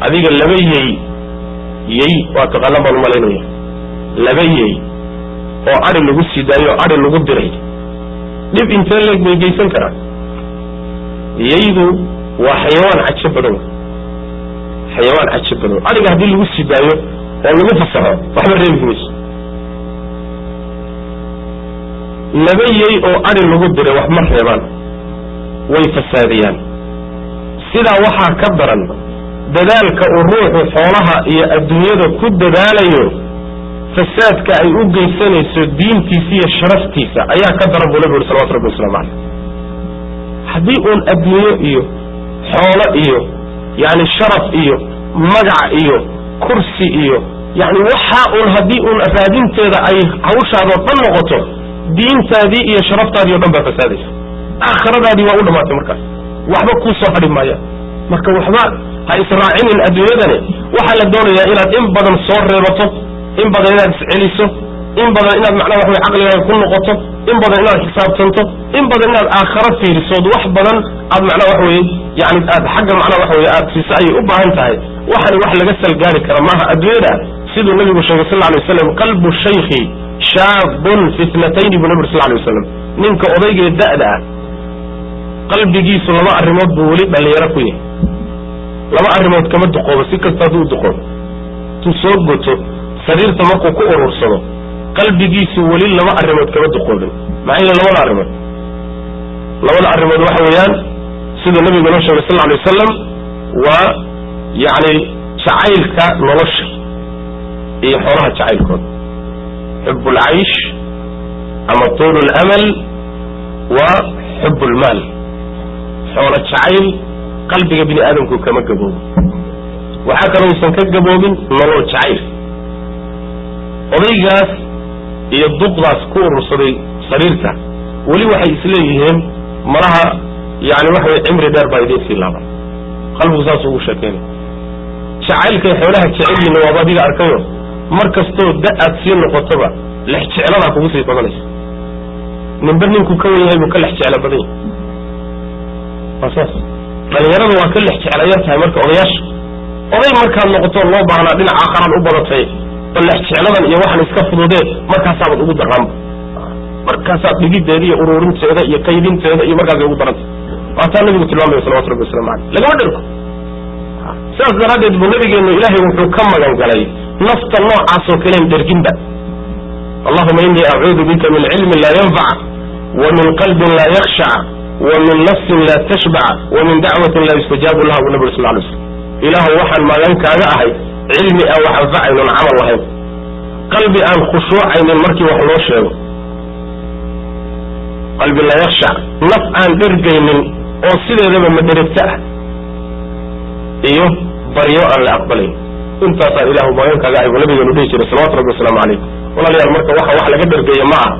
هذه اللبيي يي وتغلب الملينية لبيي وعلى اللي السداية وعلى اللي الدري دب إنسان لك بيجيسن كرا ييدو وحيوان عتشبرو حيوان عتشبرو على هذه اللي السداية واللي مفسرها وحنا ريمش لبيي وعلى اللي الدري وحمر حيوان ويفساديان سيدا وحا كبرا دلالك الروح حولها هي الدنيا كد داليو فسادك اي اوجي سنيسو دين تيسية شرفتيسا ايا كبرا بولبر صلوات ربي والسلام عليه حديقون الدنيا ايو حول ايو يعني شرف ايو مقع ايو كرسي ايو يعني وحاقون هديقون افادين تيدا اي حوش هذا طلقته دين تادي ايا شرفتا دي ودنبا فساديس آخر هذه وأقول ما تمركز وحبا كوسو حد مايا مركز وحبا هاي إسرائيل الأدوية دني وحل الدولة إلى إن بدن صور ربطه إن بدن إلى عليسه إن بدن إلى معنى وحوي عقل يكون نقطه إن بدن إلى حساب تنته إن بدن إلى آخرات في رصود وحبا هذا معنى وحوي يعني حق معنى وحوي في سعي أبا انتهي وحل جس الجاري كرمها أدوية سيد النبي صلى الله عليه وسلم قلب الشيخ شاب في اثنتين بالنبي صلى الله عليه وسلم منك أضيق الدأدأ قلبي جيس لما أرمود بولي بل يركوه لما أرمود كما دقوه سيكا تدو دقوه تصوبته سرير تمقو كؤر ورسله قلبي جيس ولي لما أرمود كما دقوه معين لما أرمود وحويان سيد النبي صلى الله عليه وسلم ويعني شعيلك نرشر إيه حورها شعيلكم حب العيش أما طول الأمل وحب المال حول الشعيل قلبك بني آدم كما قبوب وحكا نوصن كقبوب نلو الشعيل وضيقاس يدق ذا سكور صريرته ولي وحي إسليهم مرها يعني وحي عمر دار بايدين في اللعبة قلبه ساسه شكين شعيل كي حولها الشعيل نوابا ديق أركيو مركز تو دقات سين نقطبة لحتشعلنا كوسي طبانيس نبرنكو كوي هاي مكال احتعال بدين أساس بل يرد وكل احتعالياتها مركا أضياش أضي مركا النقطة الله بعنا دين آخر الأبضة فيه بل احتعالنا يوحن يسكفضوا دي مركا سابت أبضة غامب مركا سابت بجيد دي أرورين سيدا يكيدين سيدا مركا زي أبضة رنس وأتانا نبي قلت الله صلى الله عليه وسلم عنه لقد أدركم ساس درادة بالنبي إنه إلهي وحكم مغنقلي نفط الله عصو كلام درجين ده اللهم إني أعوذ بك من علم لا ينفع ومن قلب لا يخشع ومن نفس لا تشبع ومن دعوة لا يستجاب لها والنبي صلى الله عليه وسلم إله وحن ما ينكى أهي علمي أو حنفع من عمل وهي قلبي أن خشوع من المركي وحلوش قلب لا يخشع نفعا درجي من أوصيلي ذا من مدرسة إيوه بريوءا لأقبلين انت صار إله ما ينكى أهي والنبي ينبيش صلوات ربي والسلام عليه والله لي المركة وحا لقدر جاي معه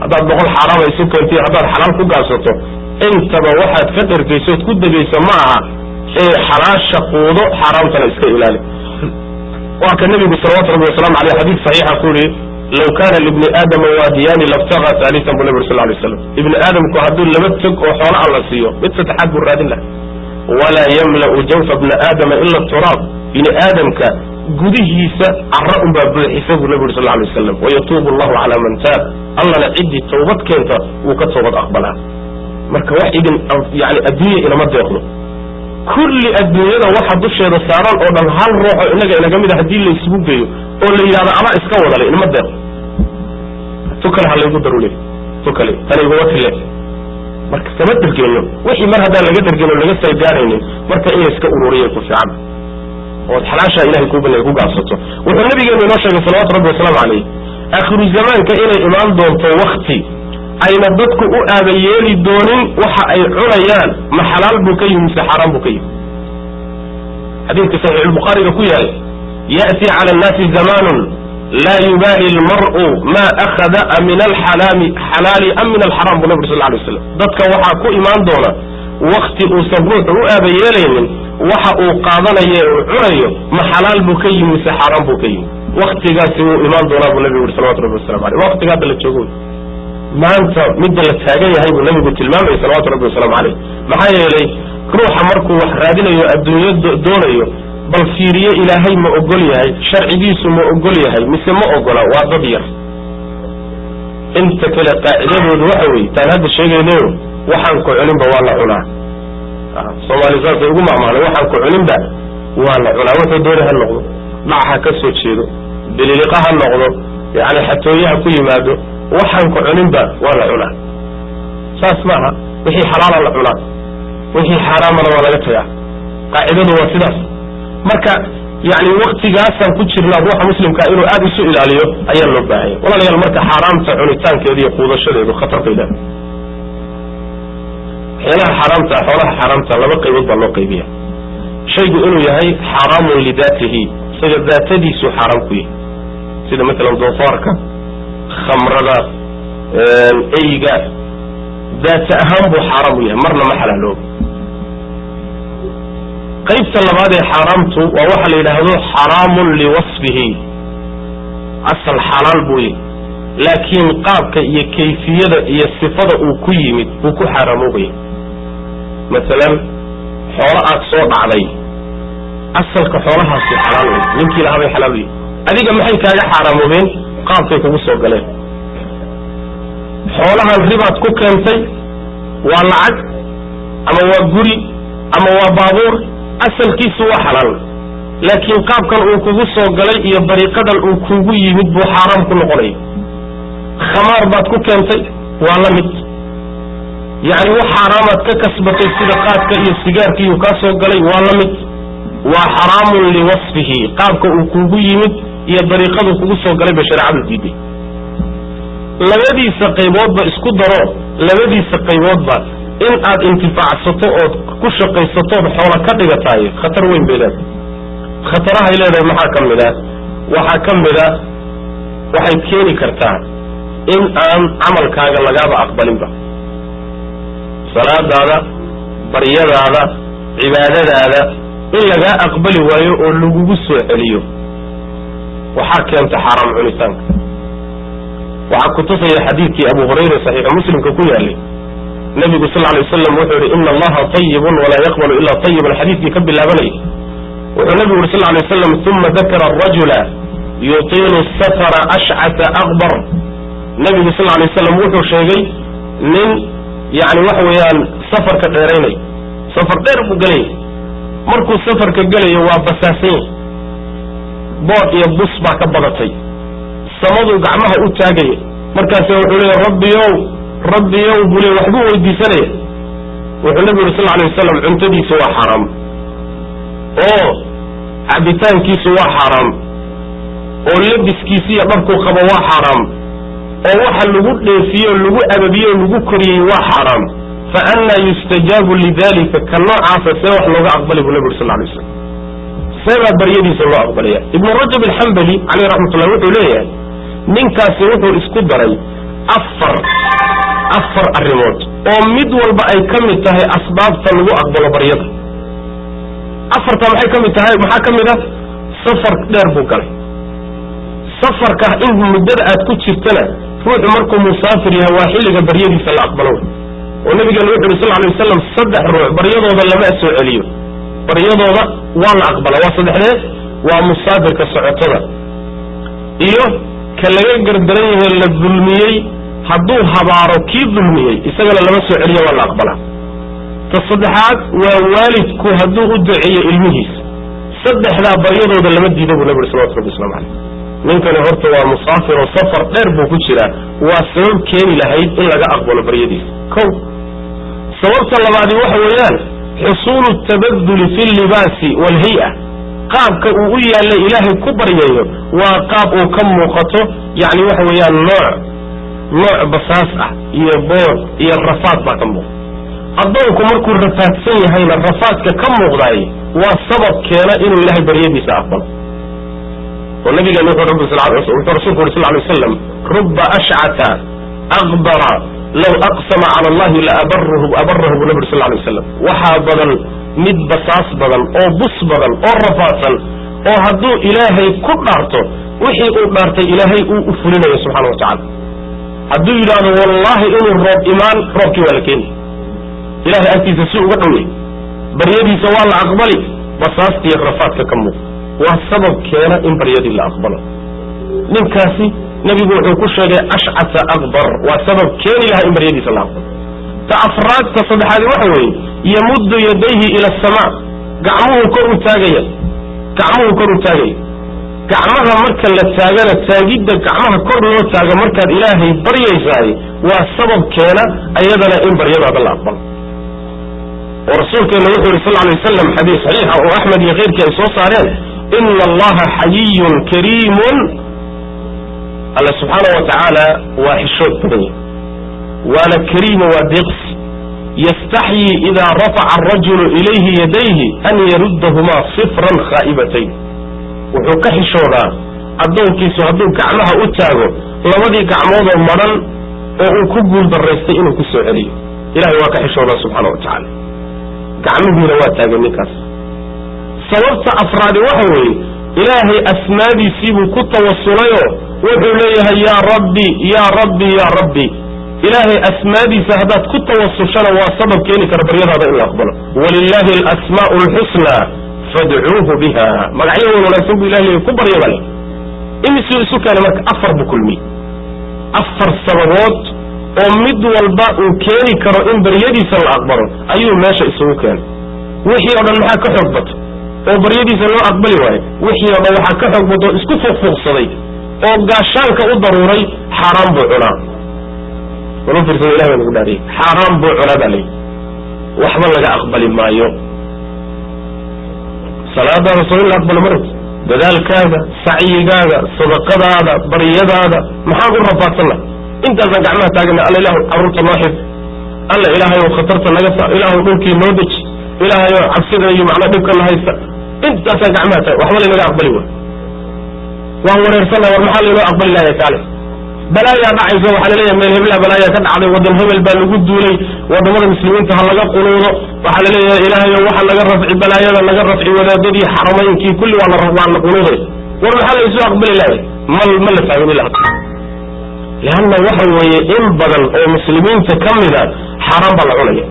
هذا بقول حرام يسوق انت هذا حلال كقاسته انت بواحد قدر جيسوت كد بيسمعها ايه حلال شقوده حرام تنسك إلالي وكان النبي صلى الله عليه وسلم عليه حديث صحيح يقول لو كان لابن آدم واديان لابتغى ثالثا بالنبي صلى الله عليه وسلم ابن آدم كهدول لمتك وحولا على السيو بتتحد بالراد الله ولا يملأ جوف ابن آدم إلا التراب ابن آدم قديسة عرقهم بحساب النبي صلى الله عليه وسلم ويتوب الله على من تاب الله لعدي توبت كنت وكتوبت أقبلها مركا واحد يعني الدنيا إلى مدى يخلق كل الدنيا واحد ضش هذا السعران أولا هل روح إلى جميل هدين اللي يسبوك بيه أولا يعني أنا إسكوض عليه إلى مدى يخلق تكل هل يقدروا ليه تكل أنا يقوات الله مركا تمدر جنوب وحي مرهدا لقدر جنوب لقصة يجارين مركا إيه إسكا أورورية في عام وحلاشا إلهي كوبا اللي يقوق عصته والنبي قال نشأ صلوات ربي والسلام عليه آخر الزمان كإلى إمام دون وقتي أين ضدك أبيالي دونين وحا أي عليان ما حلال بكي ومس حرام بكي حديث صحيح البخاري يقول يأتي على الناس زمان لا يبالي المرء ما أخذ من حلال أم من الحرام بالنبي صلى الله عليه وسلم ضدك وحا كو إمام دونا وقتي أسبروت أبيالي waxa uu qaadanayo curayo ma xalaal buu ka yimi mise xaraam buu ka yimi waqtigaasi uu imaan doonaa buu nabigu sallallahu alayhi wasallam waqtigaas la joogo maanta mid la taagan yahay buu nabigu tilmaamay sallallahu alayhi wasallam maxaa yeelay ruuxa markuu wax raadinayo adduunyo doonayo bal fiiriye ilaahay ma ogol yahay sharcigiisu ma ogol yahay mise ma ogola waa dad yar inta kale qaacidadoodu waxa weeye taan hadda sheegaynayo waxaan ku cuninba waa la cunaa Soomaali saasay ugu maamulay waxaan ku cuninba waa la cunaa wuxuu doonay ha noqdo dhaca ka soo jeedo bililiqa ha noqdo yani xatooyaha ku yimaado waxaan ku cuninba waa la cunaa saas maaha wixii xalaal la cunaa wixii xaraamana waa laga tagaa qaacidadu waa sidaas marka yani waqtigaasan ku jirnaa ruuxa muslimka inuu aad isu ilaaliyo ayaa loo baahan yahay walaalayaal marka xaraamta cunitaankeeda iyo quudashadeedu khatar bay leedahay waxyaalaha xaraamta xoolaha xaraamta laba qaybood baa loo qaybiya shaygu inuu yahay xaraamun lidaatihi isaga daatadiisu xaraam ku yahay sida maalan doofaarka khamrada eyga daata ahaan buu xaraam u yahay marna ma xalaaloobo qaybta labaad ee xaaraamtu waa waxa la yidhaahdo xaraamun liwasfihi asal xalaal buu yahay laakiin qaabka iyo kayfiyada iyo sifada uu ku yimid buu ku xaaraamoobaya masalan xoolo aad soo dhacday asalka xoolahaasi xalaal wey ninkii lahaa bay xalaal yihin adiga maxay kaaga xaaraamoobeen qaabkay kugu soo galeen xoolahan ribaad ku keentay waa lacag ama waa guri ama waa baabuur asalkiisu waa xalaal laakiin qaabkan uu kugu soo galay iyo dariiqadan uu kugu yimid buu xaaraam ku noqonaya khamaar baad ku keentay waa la mid yani wax xaaraamaad ka kasbatay sida qaadka iyo sigaarkiiuu kaa soo galay waa la mid waa xaraamun liwasfihi qaabka uu kugu yimid iyo dariiqadu kugu soo galay ba shareecadu diiday labadiisa qayboodba isku daro labadiisa qayboodba in aad intifaacsato ood ku shaqaysatood xoola ka dhigataay khatar weyn bay leedahay khatarahay leedahay maxaa ka mid a waxaa ka mid a waxay keeni kartaa in aan camalkaaga lagaaba aqbalinba salaadaada baryadaada cibaadadaada in lagaa aqbali waayo oo lagugu soo celiyo waxaa keenta xaaraam cunitaanka waxaa kutusaya xadiidkii abu hurayra saxiixu muslimka ku yaalay nabigu sal lay wasalam wuxuu yihi ina allaha tayibun walaa yaqbalu ila tayiban xadiidkii ka bilaabanayay wuxuu nabigu yuri sal lay wasalam uma dakara arajula yutiilu safara ashcata aqbar nabigu sal lay wasalam wuxuu sheegay nin yani waxa weeyaan safarka dheeraynay safar dheer buu gelay markuu safarka gelayo waa basaasan bood iyo bus baa ka badatay samaduu gacmaha u taagaya markaas wuxuu leeya rabbiyow buu le waxbuu weydiisanaya wuxuu nabigu yuri sal lay wasalam cuntadiisu waa xaaraam oo cabitaankiisu waa xaaraam oo labiskiisi iyo dharkuu qabo waa xaaraam oo waxa lagu dheefiye oo lagu ababiye oo lagu koriyey waa xaaraam fa annaa yustajaabu lidalika ka noocaasa see wax looga aqbalay buu nabi yuri sal lay wasalam seebaa baryadiisa loo aqbalaya ibnu rajab alxambali caleyh raxmatullah wuxuu leeyahay ninkaasi wuxuu isku daray afar arrimood oo mid walba ay ka mid tahay asbaabta lagu aqbalo baryada afarta maxay ka mid tahay maxaa ka mid ah safar dheer buu galay safarka in muddada aad ku jirtana ruuxu markuu musaafir yahay waa xilliga baryadiisa la aqbalo oo nabigeena wuxu yuri sal lay wasalam 3 ruux baryadooda lama soo celiyo baryadooda waa la aqbala waa saddexdeed waa musaafirka socotada iyo ka laga gardaran yahay la dulmiyey hadduu habaaro kii dulmiyey isagana lama soo celiyo waa la aqbalaa ta saddexaad waa waalidku hadduu u duceeyo ilmihiisa saddexdaa baryadooda lama diida buu nabi salawatu rabbi waslamu caleyh ninkani horta waa musaafir oo safar dheer buu ku jiraa waa sabab keeni lahayd in laga aqbalo baryadiisa kow sababta labaadi waxa weeyaan xusuulu tabaduli fi llibaasi waalhay-a qaabka uu u yaallay ilaahay ku baryayo waa qaab uu ka muuqato yani waxa weeyaan nooc basaas ah iyo bood iyo rafaad baa ka muuqda addoonku markuu rafaadsan yahayna rafaadka ka muuqdaay waa sabab keena inuu ilaahay baryadiisa aqbalo oo nabigeena wuxuu rasuulku yuri sal lay wasalam ruba ashcata aqbara law aqsama cala allahi laabarahu buu nabi sal lay wasalam waxaa badan mid basaas badan oo bus badan oo rafaadsan oo hadduu ilaahay ku dhaarto wixii uu dhaartay ilaahay uu u fulinayo subxana watacala hadduu yidhaahdo wallahi inuu roob imaan roobkii waa la keeni ilahay agtiisa si uga dhow yahay بريدي سوال أقبلي بصاصتي رفاتك كمو والسبب كان إن بريدي لا أقبله نمكاسي نبي يقول شيء أشعث أكبر والسبب كان لها إن بريدي صلى الله عليه وسلم تأفراد تصدح هذه وحوي يمد يديه إلى السماء قعموه كرو تاقيا قعمها مركا للتاقيا التاقيد قعمها كرو تاقيا مركا إلهي بريدي والسبب كان أيضا إن بريدي الله أقبل ورسولك إنه يقول صلى الله عليه وسلم حديث صحيح وأحمد يغير كيسوس عليه إن الله حيي كريم الله سبحانه وتعالى وحشود بني ولا كريم ودقس يستحيي إذا رفع الرجل إليه يديه أن يردهما صفرا خائبتين وحكا حشودا أدون كيسو أدون كعمها أتاغو لودي كعموضا مرن وكبول بالرئيستين وكسو عليه إلهي واكا حشودا سبحانه وتعالى كعمه لواتاغو نكاس صورت أفراد وحوي إلهي أسمادي سيبو كتا وصليو وحوليها يا ربي يا ربي يا ربي إلهي أسمادي سهدات كتا وصلشنا وسبب كيني كربريض هذا إلا أقبله ولله الأسماء الحسنى فادعوه بها مقعيه ولا يسمى إلهي كبر يغلي إني سوء كان مرك أفر بكل مي أفر سببات ومد والباء كيني كرئين بريدي سنة أقبله أيوه ماشا إسوه كان وحي أولا محاك حقبته وبريدي سنة أقبله وحي أولا محاك حقبته اسكو فوق صديق وقاشانك الضروري حرام بعنا ونفر سنة إلهي ونقول عليه حرام بعنا بلي وحضر لك أقبل ما يوم صلاة رسول الله أقبل مرض بذلك هذا سعي هذا صدق هذا بريد هذا محاضر رفاق الله انت أزنك عمها تاقنا ألا إله أرورت الواحد ألا إلهي وخطرت النقصة إلهي ونوكي نودج إلهي عبسيدنا يمعنا دبك الله يسا انت أزنك عمها تاقنا وحضر لك أقبله وهو رسالة والمحل لا أقبل الله تعالى بلايا نعيزة وحلالية من الهبلة بلايا تدعى ودن هبل بالوجود دولي ودن المسلمين تهلقا قلونا وحلالية إلهي وحل لقى الرفع بلايا لقى الرفع ودادي حرمين كي كل وعلى الرفع قلونا والمحل يسوى أقبل الله ما اللي فعلوا الله لأن وحل وإن بدل المسلمين تكمل حرام بالعليا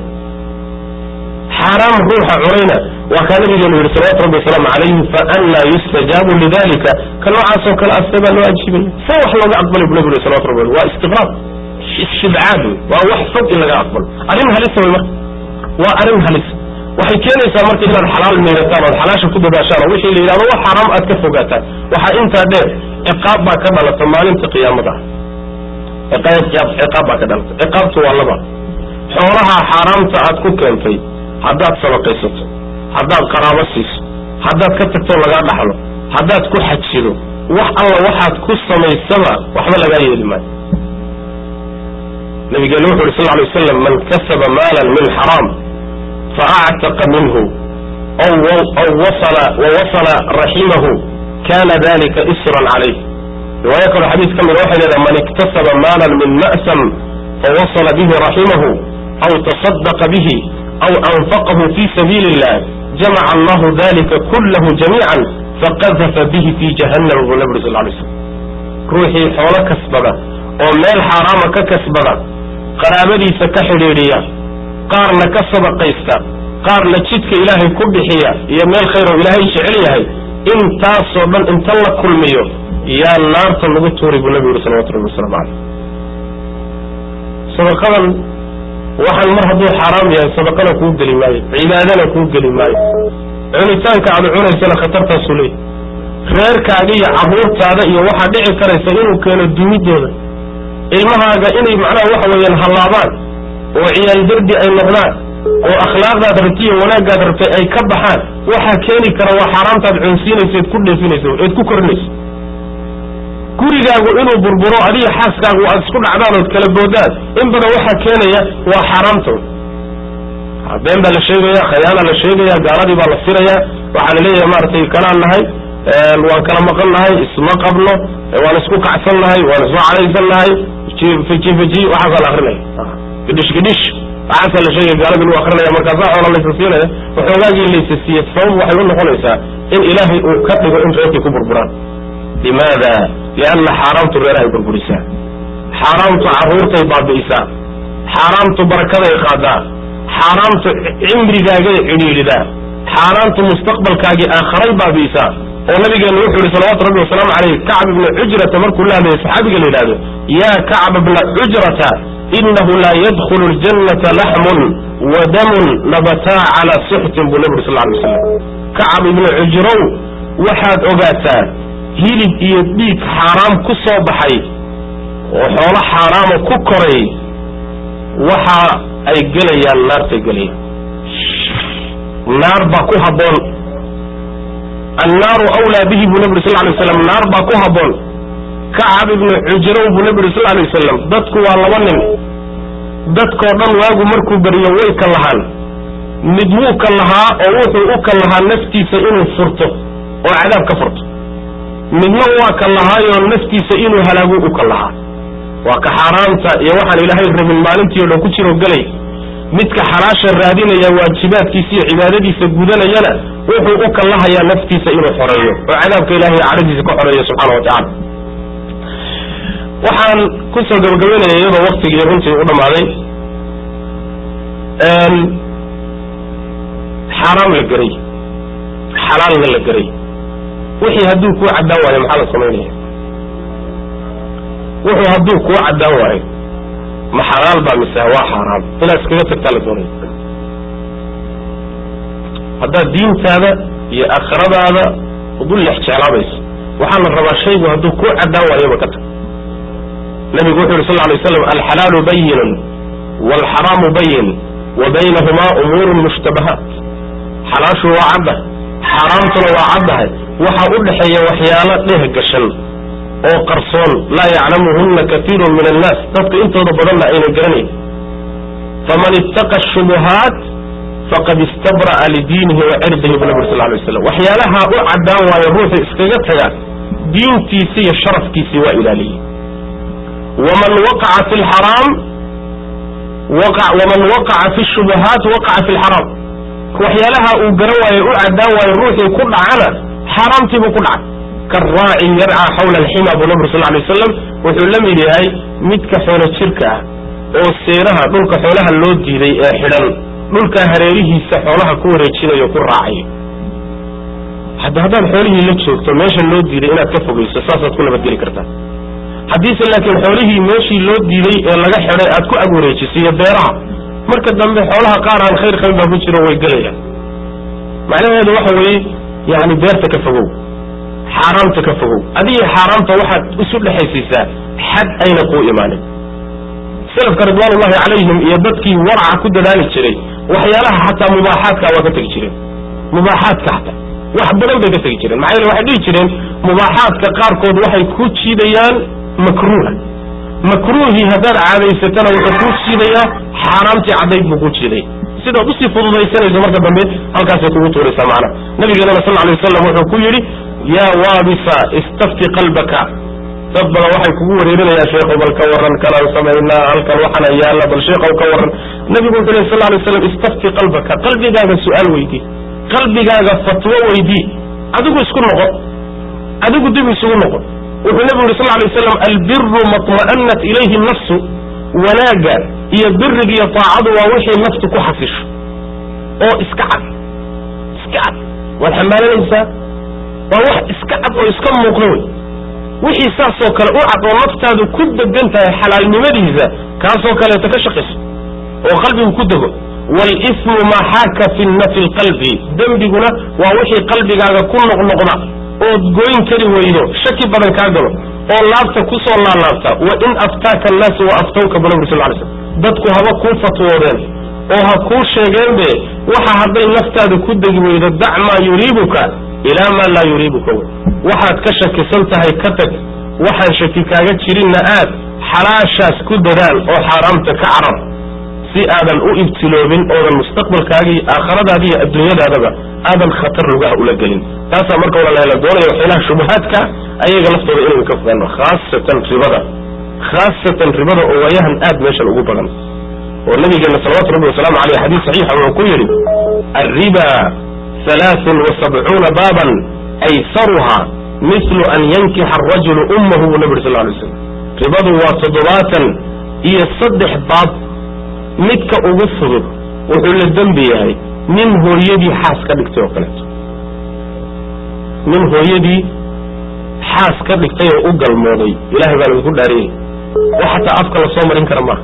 حرام روح علينا وكان رجل صلوات ربي السلام عليه فأنا يستجاب لذلك كانوا عاصوا كالأسباب أنه أجيب الله فوح لو أقبل ابن ابن صلوات ربي واستغراب استبعاد ووحفظ إلا أقبل أرمها لسه والمرء وأرمها لسه وحي كان يسامرت إلى الحلال الميرتان والحلاش كده باشارة وحي اللي هو حرام أتكفوا قاتا وحي انت ده إقاب ما كبالة ثمان انت قيامة إقاب ما كبالة إقابته والله حولها حرام تأتكو كنتي حداد سبقيسته حداد قرابسيس حداد كتبتو لغا دحلو حداد كو حجيدو wax alla waxaad ku samaysaba waxba laga yeelmay nabiga sallallahu alayhi wasallam man kasaba maalan min haram fa'ataqa minhu aw wasala rahimahu kana dhalika isran alayhi riwaya kale hadith kamil waxa leeyahay man iktasaba maalan min ma'sam fawasala bihi rahimahu aw tasaddaqa bihi aw anfaqahu fi sabilillah jama'a Allah dhalika kullahu jami'an فقذف به في جهنم والنبي صلى الله عليه وسلم روحي حولا كسبدا وميل حرام ككسبدا قرابدي سكحريريا قارنا كسب قيستا قارنا جدك إلهي كبحيا يا ميل خير إلهي شعليا إن تاسو من انت الله كل ميو يا النار تنبي توري بالنبي صلى الله عليه وسلم صدقنا وحن مرهدو حرام يا صدقنا كود لماي عبادنا كود لماي cunitaanka aad cunaysana khatarta sulay reerkaaga iyo caruurtaada iyo waxa dhici karaysa inuu keeno dumidooda ilmahaaga inay macnaha waxa weeyaan halaabaan oo ciyaal darbi ay noqdaan oo akhlaaqdaada rabtiyo wanaagaada rabtay ay ka baxaan waxa keeni kara waa xaraamtaad cunsiinaysa ku dheefinaysa ee ku kornaysa gurigaagu inuu burburo adiga xaaskaagu aad isku dhacdaan oo kala boodaan in badan waxa keenaya waa xaraamta been baa la sheegaya khiyaana la sheegaya gaaladii baa la firaya waxa la leeyahay maartay kala nahay waan kala maqan nahay isma qabno waan isku kacsan nahay waan isoo calaysan nahay jiifaji waxa la akhrinay gidish waxa la sheegay gaaladii uu akhrinaya markaas waxa la siinaya waxoogaagii la siiyay sabab waxay u noqonaysaa in ilaahay uu ka dhigo in reerkii ku burburaan limaada lianna xaraamtu reerahay burburisa xaraamtu caruurtay baabiisa xaraamtu barakaday qaadaa حرامت عمري جاي عديل ده حرامت مستقبل كاجي آخرين بابيسا والنبي قال له صلوات ربي وسلام عليه كعب بن عجرة مر كلها من صحابي قال له يا كعب بن عجرة إنه لا يدخل الجنة لحم ودم نبتا على صحة بالنبي صلى الله عليه وسلم كعب بن عجرة وحد أباتا هيلي يديك حرام كسو بحي وحول حرام ككري وحا أي قلي النار تقلي النار باكوها بول النار أولى به بالنبي صلى الله عليه وسلم النار باكوها بول كعب بن عجرة بالنبي صلى الله عليه وسلم دتكو والله ونن دتكو دن واغو مركو بريوي كلهان مدمو كلها او وحو كلها نفتي سئنو فرته وعذاب كفرته مدمو كلها يو نفتي سئنو هلاغو كلها وكحرامتا يا وحن الهي رب المالنتي لو كجيرو غلي midka xaraasha raadinaya waajibaadkiisa cibaadadiisa gudanayana wuxuu u kallahayaa naftiisa inuu xoreeyo oo cadaabka ilaahay caradiisa ka xoreeyo subxaanahu wa ta'ala waxaan ku soo gabagabeynaya iyadoo waqtigii runtii u dhamaaday xaraam la garay xalaalna la garay wixii hadduu kuu caddaan waayo maxaa la samaynaya wuxuu hadduu kuu caddaan waayo ما حلال با مسا وا حرام إلا اسكغا تغتا لا دوني هذا دين تادا يا اخردا هذا ودول احتيالابيس وحان الربا شيء هذو كو عدا وايا وقت النبي صلى الله عليه وسلم الحلال بين والحرام بين وبينهما امور مشتبهات حلاش وعده حرام وعده وحا ودخيا وحيالات له غشن oo qarsoon la ya'lamuhunna kathirun min an-nas dadka intooda badan ay garanay faman ittaqa ash-shubuhat faqad istabra'a li dinihi wa 'irdihi bi nabiy sallallahu alayhi wasallam waxyaalaha u cadaan waayo ruuxa iskaga taga diintiisa iyo sharafkiisa waa ilaaliye waman waqa'a fi al-haram waman waqa'a fi ash-shubuhat waqa'a fi al-haram waxyaalaha uu garan waayo u cadaan waayo ruuxa ku dhacana haramtiibu ku dhacay كالراعي يرعى حول الحمى ابو نبي صلى الله عليه وسلم وحلم إليهاي متك حول الشركة او سيرها دولك حولها اللودي دي حلال دولك هريريه سحولها كوري تشينا يكون راعي حتى هذا الحوله اللي تشوفته ماشي اللودي دي انا كفو بيسا ساسا تكون بديري كرتا حديث لكن حوله ماشي اللودي دي لغا حرير اتكو اقوري تشيسي الديرها مركز دنبي حولها قارها الخير خير بابوشيرو ويقليا معنى هذا وحوي يعني ديرتك كفو حرام تكفه هذه حرامته واحد أسود لحيسيسا حد أين قو إيمانك سلف رضوان الله عليهم يبدكي ورع كد ذلك شري وحيالها حتى مباحاتك وقتك شري مباحاتك حتى واحد بلو بيقتك شري معي الواحد شري مباحاتك قاركود وحي كوتشي ديان مكروه مكروهي هدار عليه ستنا وكوتشي ديان حرامتي عديد بكوتشي ديان سيدا بصي فضل يسنة إذا مركب بميت هل كان سيكون توريسا معنا نبي قال صلى الله عليه وسلم وحكو يري يا وابسا استفتي قلبك تبقى وحي كبور إلينا يا شيخ وبالكورن كلا سمعنا هلك الوحنا يا الله بالشيخ وكورن النبي قلت له صلى الله عليه وسلم استفتي قلبك قلبي قاقى سؤال ويدي قلبي قاقى فتوى ويدي أدوك اسكن نقط أدوك دم يسكن نقط والنبي صلى الله عليه وسلم البر مطمئنت إليه النفس وناقى هي البر يطاعد ووحي النفس كحفش أو اسكعب والحمال الإنسان وواحد اسكعب أو اسكم مقنوي وحي ساسو كلا أعط ونفتاد كد بنت حلال نمديزة كاسو كلا يتكشخص وقلبي مكده والإثم ما حاك في النفي القلبي دنبي قنا ووحي قلبي قاقا كل نقنقنا وقوين كري ويدو شكي بدن كاقلو ولابتا كسو الله لابتا وإن أفتاك الناس وأفتوك بنبي صلى الله عليه وسلم dadku haba ku fatwoodeen oo ha ku sheegeen be waxa haday naftaadu ku dagi weydo dacma yuribuka ila ma la yuribuka waxaad ka shakisan tahay ka tag waxaan shaki kaaga jirinna aad xalaashaas ku dadaal oo xaraamta ka carab si aadan u ibtiloobin oo mustaqbalkaagi aakhiradaadi iyo adduunyadaadaba aadan khatar lugaha ula gelin taas marka wala la doonayo xilaa shubahaadka ayaga laftooda inuu ka fogaano khaasatan ribada oo wayahan aad meeshan ugu badan oo nabigeena sallallahu alayhi wa sallam alayhi hadith sahih oo ku yiri الربا 73 بابا ايسرها مثل ان ينكح الرجل امه والنبي صلى الله عليه وسلم ربا وتضباطا هي صدح باب midka ugu fudud وحول الدنبي هاي من هو يدي حاس كدكتي وقلت من هو يدي حاس كدكتي وقل الماضي إلهي قال يقول داريه وحتى أفكر الصومر إنكر الله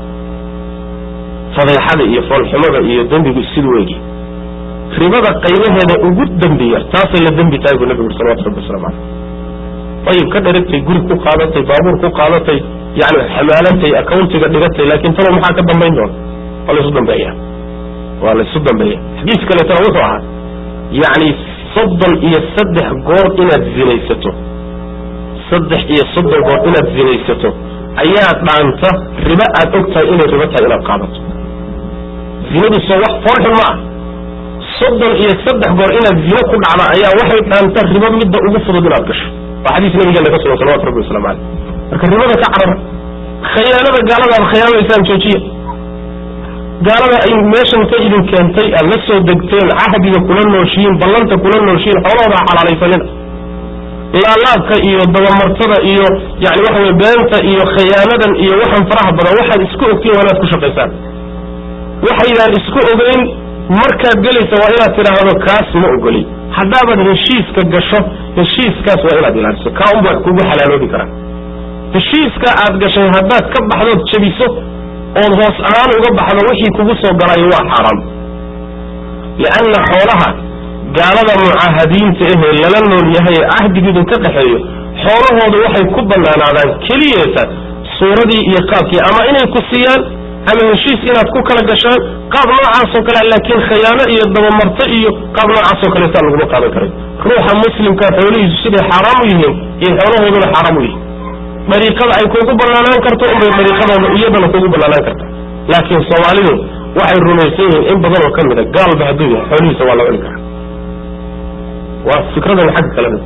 فضيحة إيه فالحمد إيه الدنبي بالسيد ويجي ربما قيمه هذا وجود دنبي تصل الدنبي تايب النبي صلى الله عليه وسلم طيب كده ربتي يقولك قادتي بابور قادتي يعني حمالتي أكونتي قدرتي لكن ترى محاك الدنبين دون ولا صدن بيها ولا صدن بيها حديث كلا تروثها يعني صدن إيه الصدح قور إنا تزينيسته صدح إيه صدن قور إنا تزينيسته أيات معنته رباء أكتر إلى ربتها إلى قادته زينة الصواح فرح معه صدن إيه الصدح قور إنا تزينه كل على أيها واحد أنت رباء مدة أغفر دون أكش وحديث نبي جل رسول الله صلى الله عليه وسلم لكن رباء تعرف خيانة قال هذا الخيانة الإسلام شوشية قال هذا أي ماشن تجد كانتي ألسوا دقتين عهد يكون النوشين بلنت كل النوشين حوالها على ليسلنا لا لاك إيو دمرتدا إيو يعني واحد بانتا إيو خيانة إيو واحد فرح بنا واحد اسكوه كيه ولا تكشف إنسان واحد إذا اسكوه بين مركز قلي سوائلة ترى هذا كاس مؤقلي حدابا هشيس كالقشف هشيس كاس وإلى دلالسه كأمبر كوبو حلالو بكرا هشيس كأد قشف هداد كبح ذات شبيسه وضغص آن وقبح ذا وحي كوبوسه وقرأي حرام لأن حولها قال هذا معاهدين تأهل لأنه اليهي عهد جدو كتحيه حوله هذا وحي كبنا على كلية صورة دي يقاكي أما إنه يكسيان أما هشيس إنه تكوك لقشان قابل عاصوك لكن خيانة إيه الدمرتئي قابل عاصوك لسان لقبق هذا كريم روح مسلم كافولي يجسده حرام يهم حوله هذا حرام يهم مريقا أي كوكو بلانان كرتو مريقا إيضا كوكو بلانان كرتو لكن صواليه وحي الرميسين إن بدل وكمدا قال بهدوه حوليه سوى الله عليك وفكرة الحق كلامه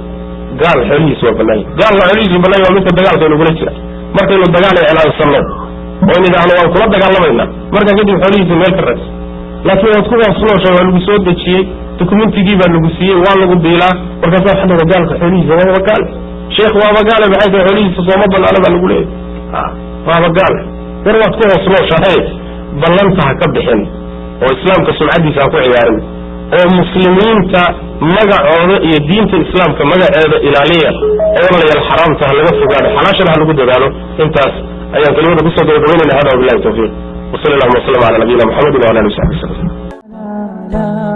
قال حوليه سوى بلاي قال حوليه سوى بلاي ومثل دقال كانوا بلجنا مركا إنه الدقال إعلان الصلاة وإن إذا أنا وأنكو لا دقال لما إنا مركا قدم حوليه سوى ميل كرس لكن وأنكو أصلاً شوى اللقسود دكشيه تكمين تجيب اللقسيه وان لقو بيلا مركا سوى حدا وقال حوليه سوى وقال شيخ وابا قال بحيث حوليه سوى مبال أنا بلقو ليه وابا قال وروا تكون أصلاً شهيد بلنتها كبحين وإسلام كسمعدي ساكو عيارين ومسلمين مجا دين الإسلام كمجا إلالية أولا الحرام تهلوا فقال حلاش لها لقد ذلك انت أيها كلمة بصة دولين هذا وبالله التوفيق وصلى الله وسلم على نبينا محمد وعلى آله وصحبه وسلم